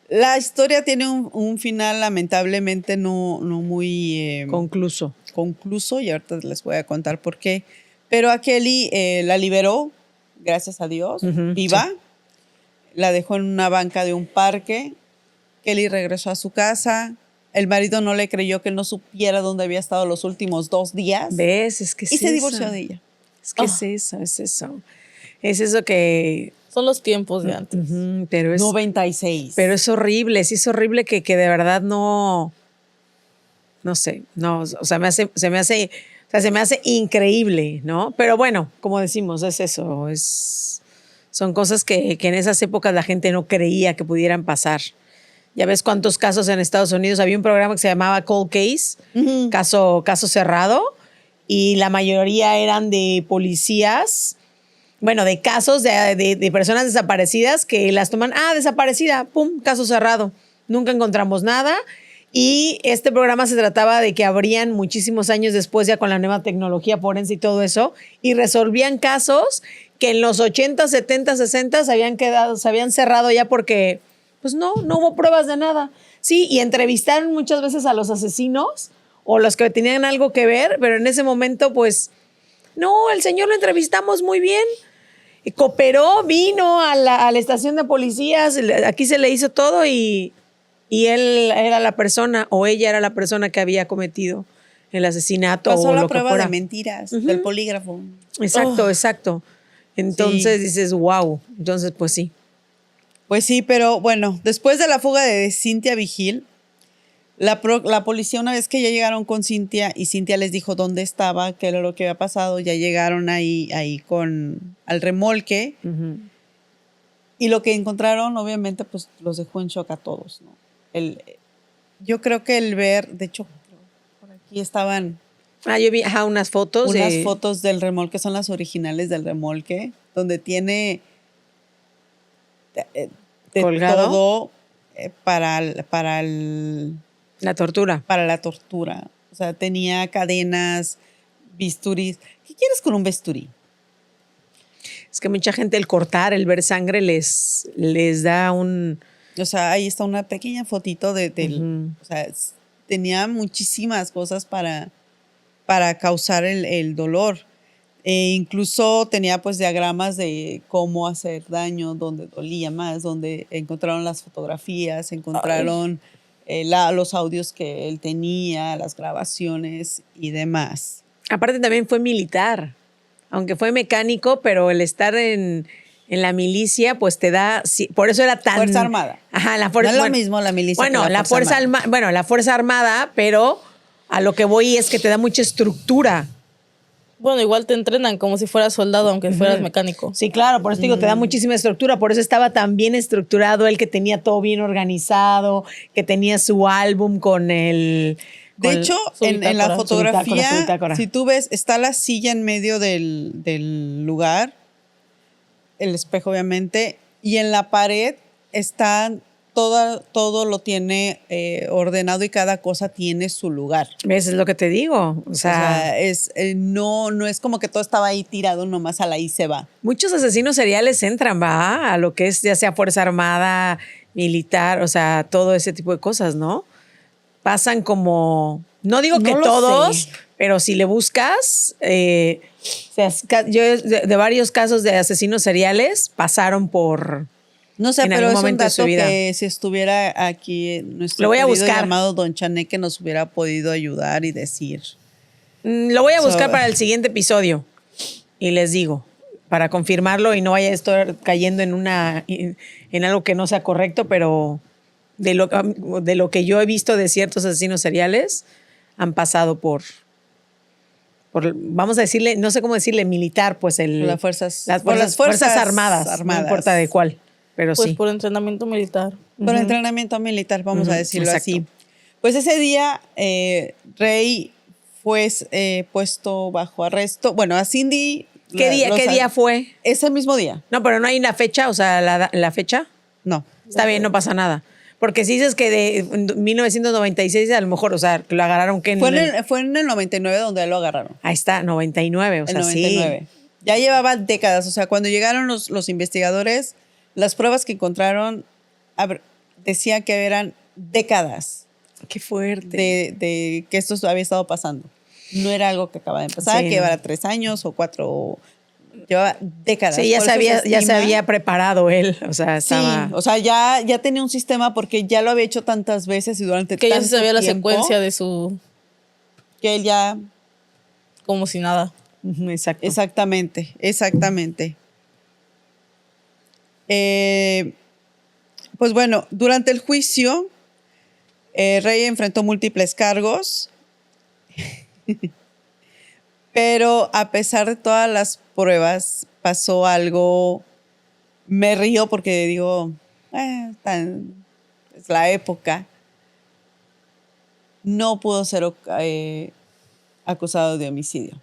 La historia tiene un final lamentablemente no muy Concluso. concluso, y ahorita les voy a contar por qué. Pero a Kelly la liberó, gracias a Dios, viva. Sí. La dejó en una banca de un parque. Kelly regresó a su casa. El marido no le creyó que él no supiera dónde había estado los últimos 2 días. ¿Ves? Es que y se divorció de ella. Es que es eso. Es eso que... Son los tiempos de antes. Pero es 96. Pero es horrible, sí es horrible que de verdad no sé, no, o sea, se me hace increíble, ¿no? Pero bueno, como decimos, es eso, son cosas que en esas épocas la gente no creía que pudieran pasar. Ya ves cuántos casos en Estados Unidos, había un programa que se llamaba Cold Case, caso cerrado, y la mayoría eran de policías, bueno, de casos de personas desaparecidas que las toman, desaparecida, pum, caso cerrado. Nunca encontramos nada. Y este programa se trataba de que abrían muchísimos años después, ya con la nueva tecnología forense y todo eso, y resolvían casos que en los 80, 70, 60 se habían cerrado ya porque, pues no hubo pruebas de nada. Sí, y entrevistaron muchas veces a los asesinos o los que tenían algo que ver, pero en ese momento, pues, no, el señor lo entrevistamos muy bien. Cooperó, vino a la estación de policías, aquí se le hizo todo y Y él era la persona o ella era la persona que había cometido el asesinato Pasó o la lo que prueba fuera. de mentiras del polígrafo. Exacto, Oh. exacto. Entonces Sí. dices, wow. Entonces, pues sí. Pues sí, pero bueno, después de la fuga de Cynthia Vigil, la policía, una vez que ya llegaron con Cynthia y Cynthia les dijo dónde estaba, qué era lo que había pasado, ya llegaron ahí al remolque. Y lo que encontraron, obviamente, pues los dejó en shock a todos, ¿no? Yo creo que el ver, de hecho, por aquí estaban Yo vi unas fotos. unas fotos del remolque, son las originales del remolque, donde tiene de ¿Colgado? todo La tortura. para la tortura. O sea, tenía cadenas, bisturís. ¿Qué quieres con un bisturí? Es que mucha gente el cortar, el ver sangre les da un... O sea, ahí está una pequeña fotito o sea, tenía muchísimas cosas para causar el dolor. Incluso tenía pues diagramas de cómo hacer daño, dónde dolía más, donde encontraron las fotografías, encontraron los audios que él tenía, las grabaciones y demás. Aparte también fue militar, aunque fue mecánico, pero el estar en la milicia, pues te da, sí, por eso era tan... Fuerza Armada. Ajá, la fuerza... No es lo mismo la milicia Bueno, que la Fuerza Armada. Bueno, la Fuerza Armada, pero a lo que voy es que te da mucha estructura. Bueno, igual te entrenan como si fueras soldado, aunque fueras mecánico. Sí, claro, por eso digo, te da muchísima estructura, por eso estaba tan bien estructurado, él que tenía todo bien organizado, que tenía su álbum con el... De hecho, su en la bitácora. fotografía, Su bitácora. si tú ves, está la silla en medio del lugar, el espejo obviamente, y en la pared está todo lo tiene ordenado y cada cosa tiene su lugar. ¿Ves? Es lo que te digo. O O sea, sea, no es como que todo estaba ahí tirado nomás a la y se va. muchos asesinos seriales entran, ¿va? A lo que es ya sea Fuerza Armada, militar, o sea, todo ese tipo de cosas, ¿no? Pasan como, no digo que No lo todos, sé. pero si le buscas, yo de varios casos de asesinos seriales pasaron por... No sé, En pero algún es un momento de su dato vida. que si estuviera aquí nuestro Lo voy a querido buscar. llamado Don Chaneque nos hubiera podido ayudar y decir. Lo voy a buscar So- para el siguiente episodio y les digo, para confirmarlo y no vaya a estar cayendo en algo que no sea correcto, pero de lo que yo he visto de ciertos asesinos seriales, han pasado por vamos a decirle, no sé cómo decirle, militar, pues Las fuerzas armadas, no importa de cuál, pero Pues sí. por entrenamiento militar. Por entrenamiento militar, vamos a decirlo exacto. así. Pues ese día, Rey fue puesto bajo arresto. Bueno, a Cindy. ¿Qué día fue? Ese mismo día. No, pero no hay una fecha, o sea, la fecha. No. Está bien, no pasa nada. Porque si dices que de 1996, a lo mejor, o sea, que lo agarraron que Fue en el 99 donde lo agarraron. Ahí está, 99, o El sea, 99. sí. Ya llevaba décadas. O sea, cuando llegaron los investigadores, las pruebas que encontraron decía que eran décadas Qué fuerte. de que esto había estado pasando. No era algo que acaba de empezar, Sí, que no. llevara 3 años o 4, llevaba décadas. Sí, ya Por se, eso ya se estima- había preparado él, o sea, estaba... Sí, o sea, ya tenía un sistema porque ya lo había hecho tantas veces y durante Que ya se tanto sabía la tiempo secuencia de su... que él ya... como si nada. Ujú, exacto. Exactamente. Pues bueno, durante el juicio, Rey enfrentó múltiples cargos, pero a pesar de todas las pruebas, pasó algo. Me río porque digo, es la época. No pudo ser acusado de homicidio.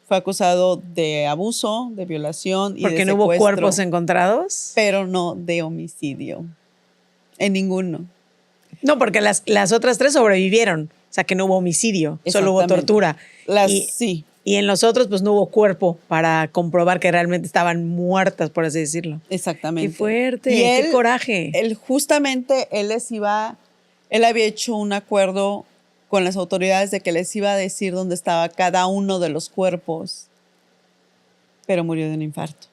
Fue acusado de abuso, de violación y Porque de no hubo secuestro, cuerpos encontrados. pero no de homicidio. En ninguno. No, porque las otras 3 sobrevivieron. O sea, que no hubo homicidio, solo hubo Exactamente. tortura. Sí. Y en los otros, pues no hubo cuerpo para comprobar que realmente estaban muertas, por así decirlo. Exactamente. Qué fuerte, Y qué coraje. Justamente él había hecho un acuerdo con las autoridades de que les iba a decir dónde estaba cada uno de los cuerpos, pero murió de un infarto.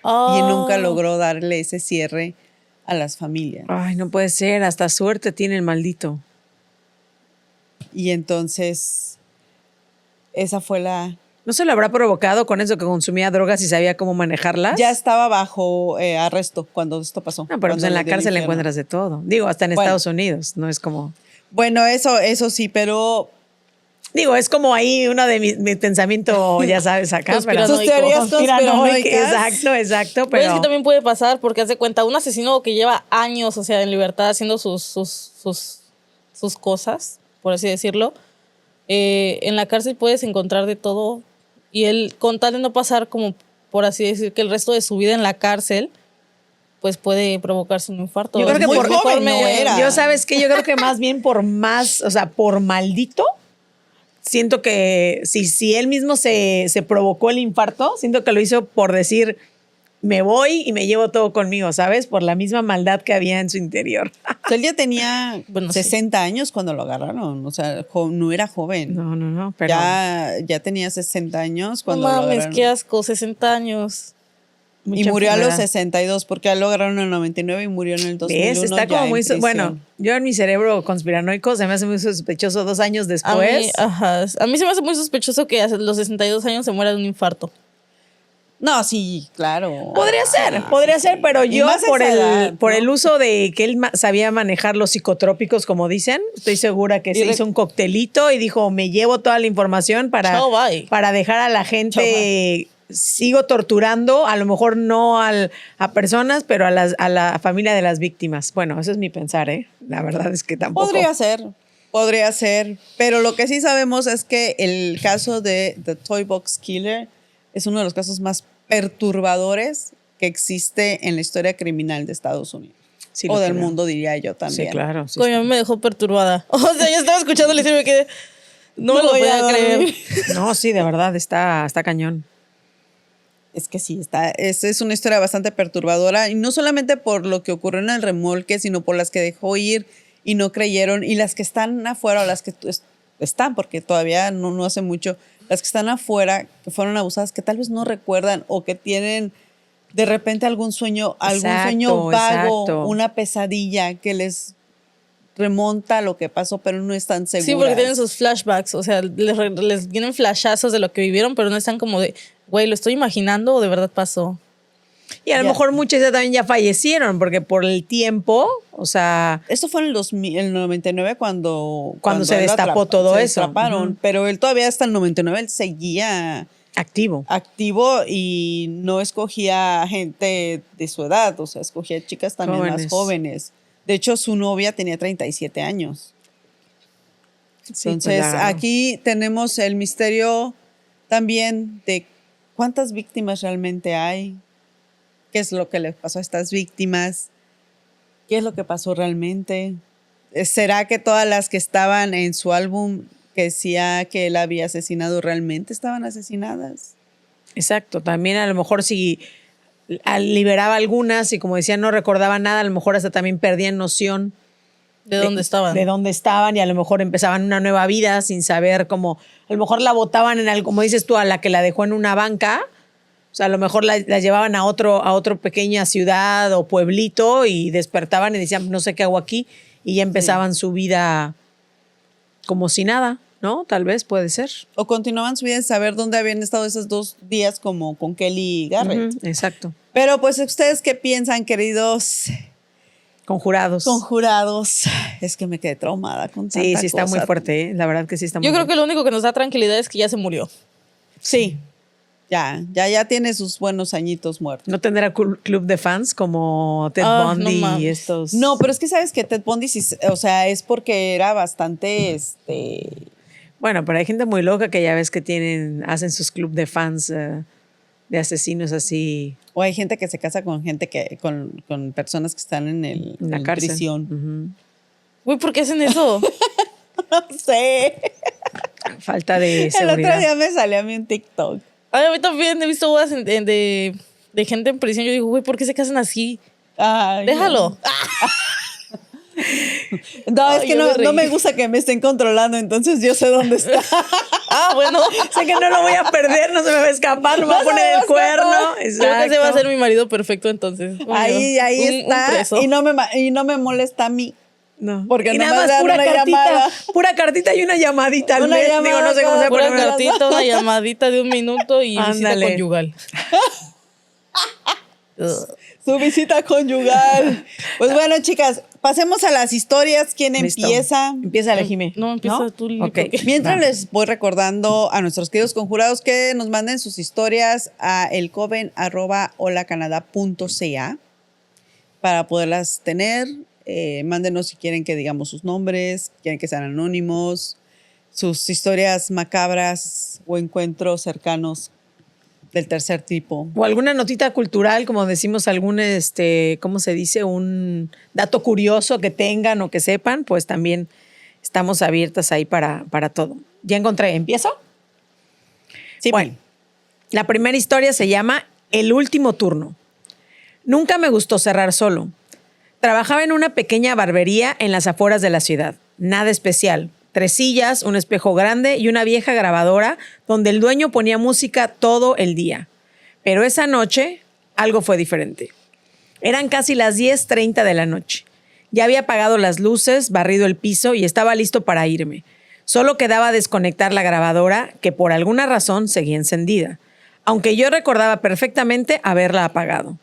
Y nunca logró darle ese cierre a las familias. Ay, no puede ser, hasta suerte tiene el maldito. Y entonces, esa fue la... ¿No se lo habrá provocado con eso que consumía drogas y sabía cómo manejarlas? Ya estaba bajo arresto cuando esto pasó. No, pero pues cuando en la le dio el cárcel infierno. encuentras de todo. Digo, hasta en Bueno. Estados Unidos, no es como... Bueno, eso sí, pero Digo, es como ahí uno de mi pensamiento, ya sabes, acá. pero tus teorías conspiranoicas. Exacto, Pero pero... es que también puede pasar porque hace cuenta, un asesino que lleva años, o sea, en libertad haciendo sus cosas, por así decirlo, en la cárcel puedes encontrar de todo y él, con tal de no pasar como, por así decir, que el resto de su vida en la cárcel, pues puede provocarse un infarto. Yo creo que muy por joven no era. Yo, ¿sabes qué? Yo creo que más bien por más, o sea, por maldito, siento que si él mismo se provocó el infarto, siento que lo hizo por decir, me voy y me llevo todo conmigo, ¿sabes? Por la misma maldad que había en su interior. O sea, él ya tenía Bueno, sí. 60 años cuando lo agarraron. O sea, no era joven. No, pero... Ya tenía 60 años No cuando lo mames, agarraron. qué asco, 60 años. Y mucha murió a los enfermedad. 62 porque a él lo agarraron en el 99 y murió en el 2001. ¿Ves? Está ya como en muy... prisión. Bueno, yo en mi cerebro conspiranoico se me hace muy sospechoso 2 años A mí, después. a mí se me hace muy sospechoso que a los 62 años se muera de un infarto. No, sí, claro. Podría ser, pero Y yo más a por esa el, edad, por ¿no? el uso de que él sabía manejar los psicotrópicos, como dicen, estoy segura que se hizo un coctelito y dijo, me llevo toda la información Chao, bye. para dejar a la gente, sigo torturando, a lo mejor no a personas, pero a la familia de las víctimas. Bueno, eso es mi pensar, ¿eh? La verdad es que tampoco. Podría ser, pero lo que sí sabemos es que el caso de The Toy Box Killer es uno de los casos más perturbadores que existe en la historia criminal de Estados Unidos. Sí, o lo del creo. mundo, diría yo también. Sí, claro. Sí, Coño, a mí me dejó perturbada. O sea, yo estaba escuchando la historia y me quedé... No me lo voy a podía creer. dormir. No, sí, de verdad, está cañón. Es que sí, es una historia bastante perturbadora, y no solamente por lo que ocurrió en el remolque, sino por las que dejó ir y no creyeron, y las que están afuera, o las que están, porque todavía no hace mucho, las que están afuera, que fueron abusadas, que tal vez no recuerdan, o que tienen de repente algún sueño vago, exacto. una pesadilla que les remonta a lo que pasó, pero no están seguras. Sí, porque tienen sus flashbacks. O sea, les vienen flashazos de lo que vivieron, pero no están como de, güey, ¿lo estoy imaginando o de verdad pasó? Y a lo Ya. mejor muchas ya también ya fallecieron, porque por el tiempo, o sea... Esto fue en el 99 cuando se él lo destapó todo se eso. destraparon, Ujú. pero él todavía hasta el 99 él seguía Activo. activo y no escogía gente de su edad, o sea, escogía chicas también más jóvenes. De hecho, su novia tenía 37 años. Sí, Entonces, pues, la- aquí tenemos el misterio también de cuántas víctimas realmente hay, qué es lo que les pasó a estas víctimas, qué es lo que pasó realmente. ¿Será que todas las que estaban en su álbum que decía que él había asesinado realmente estaban asesinadas? Exacto. También a lo mejor si liberaba algunas y como decía no recordaba nada, a lo mejor hasta también perdían noción ¿De dónde estaban? de dónde estaban y a lo mejor empezaban una nueva vida sin saber cómo, a lo mejor la botaban en algo, como dices tú, a la que la dejó en una banca, o sea, a lo mejor la llevaban a otro pequeña ciudad o pueblito y despertaban y decían, no sé qué hago aquí, y ya empezaban su vida como si nada, ¿no? Tal vez puede ser. O continuaban su vida sin saber dónde habían estado esos 2 días como con Kelly Garrett. Ujú, exacto. Pero pues, ¿ustedes qué piensan, queridos Conjurados. conjurados? Es que me quedé traumada con tanta Sí, sí está muy cosa. fuerte, ¿eh? La verdad que sí está muy Yo creo fuerte. que lo único que nos da tranquilidad es que ya se murió. Sí, ya tiene sus buenos añitos muertos. No tendrá club de fans como Ted Ah, Bundy no mames. y estos. No, pero es que sabes que Ted Bundy, o sea, es porque era bastante, Bueno, pero hay gente muy loca que ya ves que hacen sus club de fans de asesinos así o hay gente que se casa con gente con personas que están en la en cárcel. prisión. Güey, ¿por qué hacen eso? No sé. Ujú. Falta de El seguridad. otro día me salió a mí un TikTok. Ay, a mí también he visto bodas de gente en prisión. Yo digo, güey, ¿por qué se casan así? Ay, Déjalo. No, es Ay, que yo me no me reí. gusta que me estén controlando, entonces yo sé dónde está. Ah, bueno. Sé que no lo voy a perder, no se me va a escapar, no me va a No se poner me va el a cuerno. Creo que ese va a Exacto. ser mi marido perfecto entonces. Ahí Un está. preso. Y no me molesta a mí. No. Porque y nomás nada le más dan pura una cartita, llamada. pura cartita y una llamadita al Una mes. Digo, llamada no sé cómo se Pura pone. cartita, una llamadita de 1 minuto y visita Ándale. conyugal. Su visita conyugal. Pues bueno, chicas, pasemos a las historias. ¿Quién Listo. empieza? Empieza la Jime. No, empieza tú, Lili, Ok. porque- Mientras Va. les voy recordando a nuestros queridos conjurados que nos manden sus historias a elcoven@holacanada.ca para poderlas tener. Mándenos si quieren que digamos sus nombres, quieren que sean anónimos, sus historias macabras o encuentros cercanos del tercer tipo. O alguna notita cultural, como decimos, algún, ¿cómo se dice? Un dato curioso que tengan o que sepan, pues también estamos abiertas ahí para todo. Ya encontré. ¿Empiezo? Sí, Bueno, la primera historia se llama El último turno. Nunca me gustó cerrar solo. Trabajaba en una pequeña barbería en las afueras de la ciudad. Nada especial. 3 sillas, un espejo grande y una vieja grabadora donde el dueño ponía música todo el día. Pero esa noche algo fue diferente. Eran casi las 10:30 de la noche. Ya había apagado las luces, barrido el piso y estaba listo para irme. Solo quedaba desconectar la grabadora, que por alguna razón seguía encendida, aunque yo recordaba perfectamente haberla apagado.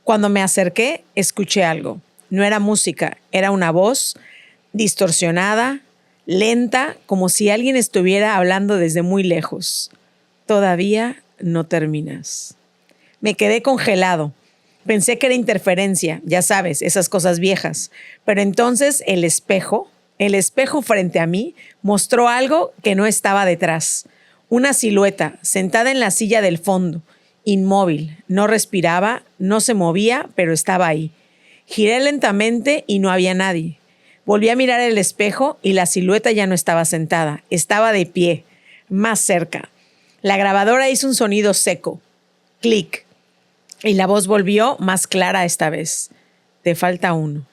Cuando me acerqué, escuché algo. No era música, era una voz distorsionada, lenta, como si alguien estuviera hablando desde muy lejos. Todavía no terminas. Me quedé congelado. Pensé que era interferencia, ya sabes, esas cosas viejas. Pero entonces el espejo frente a mí, mostró algo que no estaba detrás. Una silueta sentada en la silla del fondo, inmóvil, no respiraba, no se movía, pero estaba ahí. Giré lentamente y no había nadie. Volví a mirar el espejo y la silueta ya no estaba sentada, estaba de pie, más cerca. La grabadora hizo un sonido seco. Clic. Y la voz volvió más clara esta vez. Te falta uno.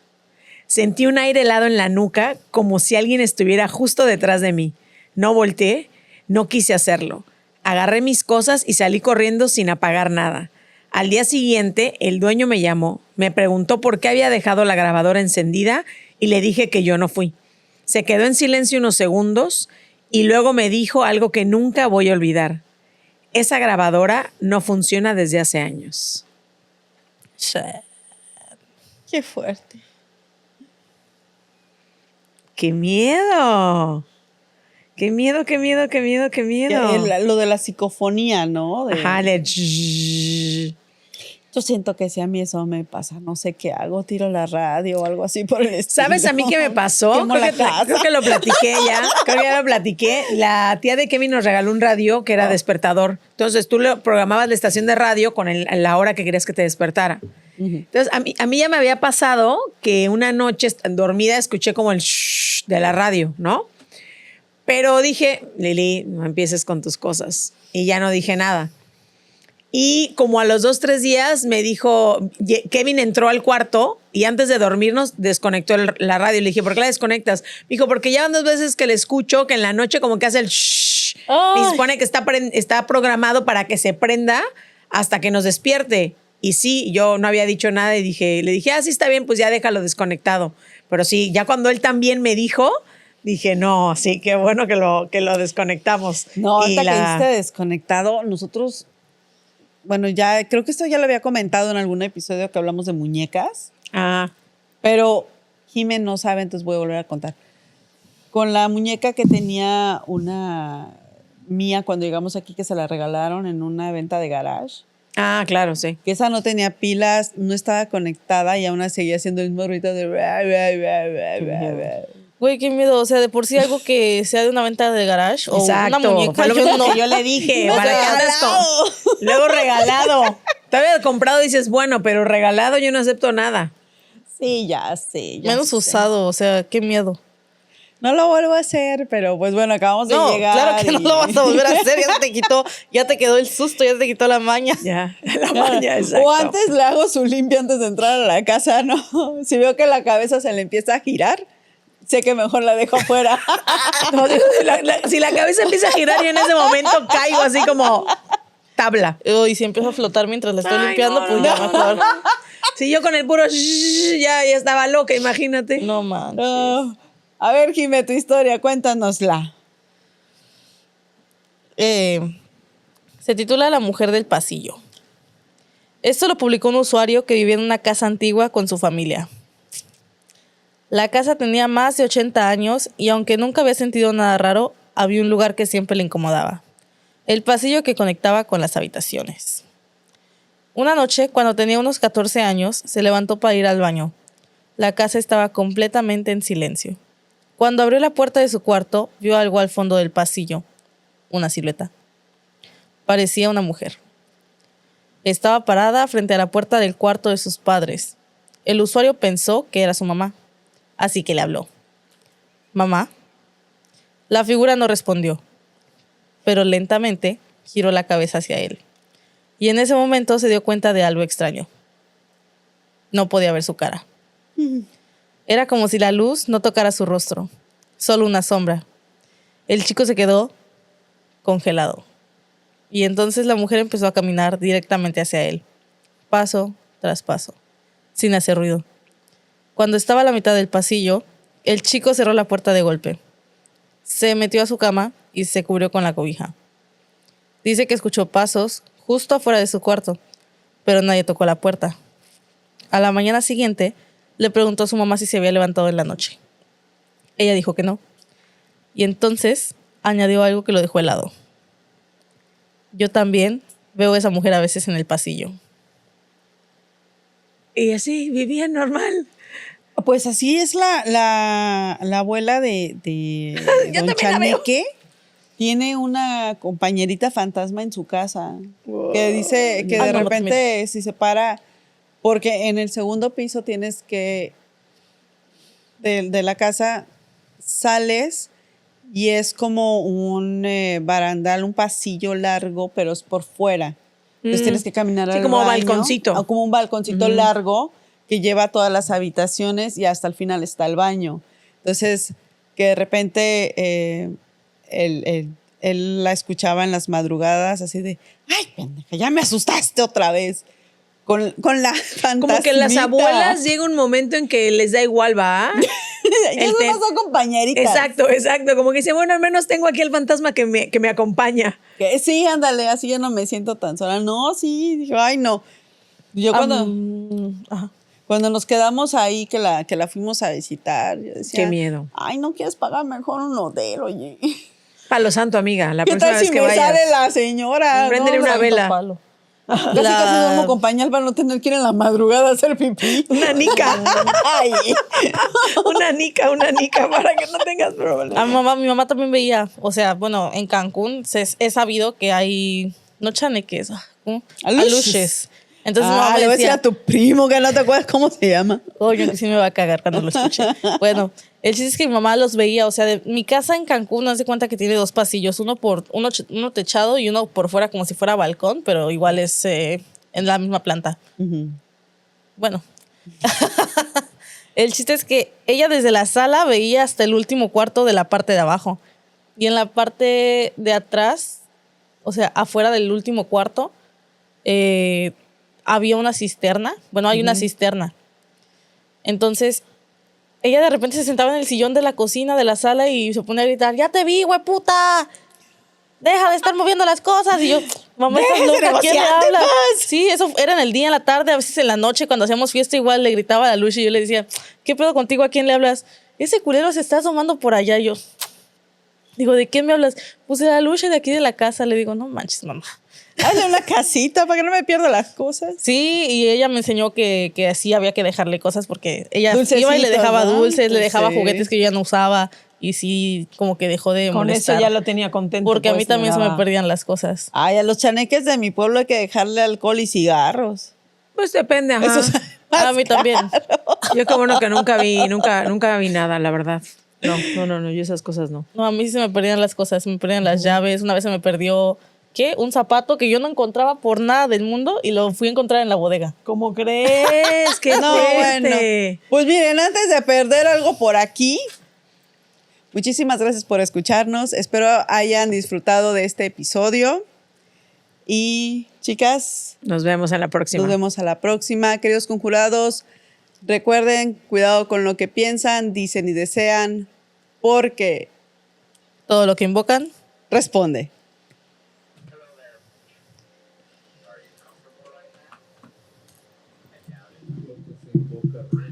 Sentí un aire helado en la nuca, como si alguien estuviera justo detrás de mí. No volteé, no quise hacerlo. Agarré mis cosas y salí corriendo sin apagar nada. Al día siguiente, el dueño me llamó, me preguntó por qué había dejado la grabadora encendida y le dije que yo no fui. Se quedó en silencio unos segundos y luego me dijo algo que nunca voy a olvidar. Esa grabadora no funciona desde hace años. Qué fuerte. ¡Qué miedo! ¡Qué miedo, qué miedo, qué miedo, qué miedo! Lo de la psicofonía, ¿no? Ajá, Yo siento que si a mí eso me pasa, no sé qué hago, tiro la radio o algo así por el estilo. ¿Sabes a mí qué me pasó? Quemo la casa. Creo que lo platiqué ya. Creo que ya lo platiqué. La tía de Kevin nos regaló un radio que era despertador. Entonces tú le programabas la estación de radio con la hora que querías que te despertara. Entonces a mí ya me había pasado que una noche dormida escuché como el shh de la radio, ¿no? Pero dije, Lili, no empieces con tus cosas. Y ya no dije nada. Y como a los 2-3 días me dijo, Kevin entró al cuarto y antes de dormirnos desconectó la radio. Le dije, ¿por qué la desconectas? Me dijo, porque ya van 2 veces que le escucho que en la noche como que hace el shh. Ay. Y se supone que está programado para que se prenda hasta que nos despierte. Y sí, yo no había dicho nada y le dije, sí, está bien, pues ya déjalo desconectado. Pero sí, ya cuando él también me dijo, dije, no, sí, qué bueno que lo desconectamos. No, Y hasta que esté desconectado, nosotros, bueno, ya creo que esto ya lo había comentado en algún episodio que hablamos de muñecas, Ah, pero Jimé no sabe, entonces voy a volver a contar. Con la muñeca que tenía una mía cuando llegamos aquí, que se la regalaron en una venta de garage, claro, sí. que esa no tenía pilas, no estaba conectada y aún así seguía haciendo el mismo ruido de... Güey, qué miedo. O sea, de por sí algo que sea de una venta de garage o Exacto. una muñeca. Fue lo yo mismo no. que yo le dije. No, ¿Para qué andas regalado. Luego regalado. Todavía comprado dices, bueno, pero regalado yo no acepto nada. Sí, ya sé. ya Menos sé. usado. O sea, qué miedo. No lo vuelvo a hacer, pero pues bueno, acabamos de No, llegar. claro que no lo vas a volver a hacer. Ya te quedó el susto, ya te quitó la maña. Ya, la maña, exacto. O antes le hago su limpia antes de entrar a la casa, ¿no? Si veo que la cabeza se le empieza a girar, sé que mejor la dejo afuera. No, digo, si la cabeza empieza a girar y en ese momento caigo así como tabla. Y si empiezo a flotar mientras la estoy Ay, limpiando, no, pues no, ya no. mejor. Si yo con el puro ya estaba loca, imagínate. No manches. Ah, a ver, Jimé, tu historia, cuéntanosla. Se titula La mujer del pasillo. Esto lo publicó un usuario que vivía en una casa antigua con su familia. La casa tenía más de 80 años y aunque nunca había sentido nada raro, había un lugar que siempre le incomodaba. El pasillo que conectaba con las habitaciones. Una noche, cuando tenía unos 14 años, se levantó para ir al baño. La casa estaba completamente en silencio. Cuando abrió la puerta de su cuarto, vio algo al fondo del pasillo. Una silueta. Parecía una mujer. Estaba parada frente a la puerta del cuarto de sus padres. El usuario pensó que era su mamá, así que le habló. ¿Mamá? La figura no respondió, pero lentamente giró la cabeza hacia él. Y en ese momento se dio cuenta de algo extraño. No podía ver su cara. Era como si la luz no tocara su rostro, solo una sombra. El chico se quedó congelado. Y entonces la mujer empezó a caminar directamente hacia él, paso tras paso, sin hacer ruido. Cuando estaba a la mitad del pasillo, el chico cerró la puerta de golpe. Se metió a su cama y se cubrió con la cobija. Dice que escuchó pasos justo afuera de su cuarto, pero nadie tocó la puerta. A la mañana siguiente, le preguntó a su mamá si se había levantado en la noche. Ella dijo que no. Y entonces añadió algo que lo dejó helado. Yo también veo a esa mujer a veces en el pasillo. Y así, vivía normal. Pues así es la abuela de Yo Don también la veo. Chaneque. Tiene una compañerita fantasma en su casa que dice que de no, repente si se para, porque en el segundo piso tienes que, de la casa sales y es como un barandal, un pasillo largo, pero es por fuera. Entonces tienes que caminar Sí, al como baño, balconcito. como un balconcito largo que lleva a todas las habitaciones y hasta el final está el baño. Entonces, que de repente él la escuchaba en las madrugadas así de, ay, pendeja, ya me asustaste otra vez. Con la fantasmita. Como que las abuelas llega un momento en que les da igual, ¿va? Ellos no son compañeritas. Exacto. Como que dice, bueno, al menos tengo aquí el fantasma que me acompaña. Que sí, ándale, así ya no me siento tan sola. No, sí, dije, ay, no. Yo cuando nos quedamos ahí, que la fuimos a visitar, yo decía, Qué miedo. ay, ¿no quieres pagar mejor un hotel, oye? Palo santo, amiga. La ¿Qué próxima tal vez si que me vayas. sale la señora? Préndele una vela. Palo. Casi casi duermo con pañal para no tener que ir en la madrugada a hacer pipí. Una nica. Ay. una nica para que no tengas problemas. Mi mamá también veía, o sea, bueno, en Cancún he sabido que hay, no chaneques, ¿cómo? Aluches. Aluches. Entonces mi mamá Le me voy a decir a decía, tu primo que no te acuerdas cómo se llama. coño, que sí me va a cagar cuando lo escuche. Bueno, el chiste es que mi mamá los veía, o sea, de mi casa en Cancún, hace cuenta que tiene dos pasillos, uno techado y uno por fuera como si fuera balcón, pero igual es en la misma planta. Bueno, el chiste es que ella desde la sala veía hasta el último cuarto de la parte de abajo. Y en la parte de atrás, o sea, afuera del último cuarto, había una cisterna. Bueno, hay una cisterna. Entonces, ella de repente se sentaba en el sillón de la cocina, de la sala, y se ponía a gritar, ¡ya te vi, güey, puta! ¡Deja de estar moviendo las cosas! Y yo, mamá, ¿estás ¡Déjese loca? ¿Quién le negociante, habla? pues! Sí, eso era en el día, en la tarde, a veces en la noche, cuando hacíamos fiesta, igual le gritaba a la luz y yo le decía, ¿qué pedo contigo? ¿A quién le hablas? Ese culero se está asomando por allá. Y yo, digo, ¿de quién me hablas? Pues de la luz de aquí de la casa. Le digo, no manches, mamá. Hazle una casita para que no me pierda las cosas. Sí, y ella me enseñó que así había que dejarle cosas porque ella Dulcecitos, iba y le dejaba ¿no? dulces, le dejaba Sí. juguetes que yo ya no usaba y sí, como que dejó de Con molestar. eso ya lo tenía contento. Porque a mí pues, también se le me daba. perdían las cosas. Ay, a los chaneques de mi pueblo hay que dejarle alcohol y cigarros. Pues depende, ajá. Eso es A mí también. Yo qué bueno que nunca vi nada, la verdad. No, yo esas cosas no. No, a mí sí se me perdían las cosas, se me perdían las llaves. Una vez se me perdió, ¿qué? Un zapato que yo no encontraba por nada del mundo y lo fui a encontrar en la bodega. ¿Cómo crees? ¡Qué No, bueno. fuerte! Pues miren, antes de perder algo por aquí, muchísimas gracias por escucharnos. Espero hayan disfrutado de este episodio. Y chicas, Nos vemos en la próxima. nos vemos a la próxima. Queridos conjurados, recuerden, cuidado con lo que piensan, dicen y desean, porque Todo lo que invocan. responde. Invoca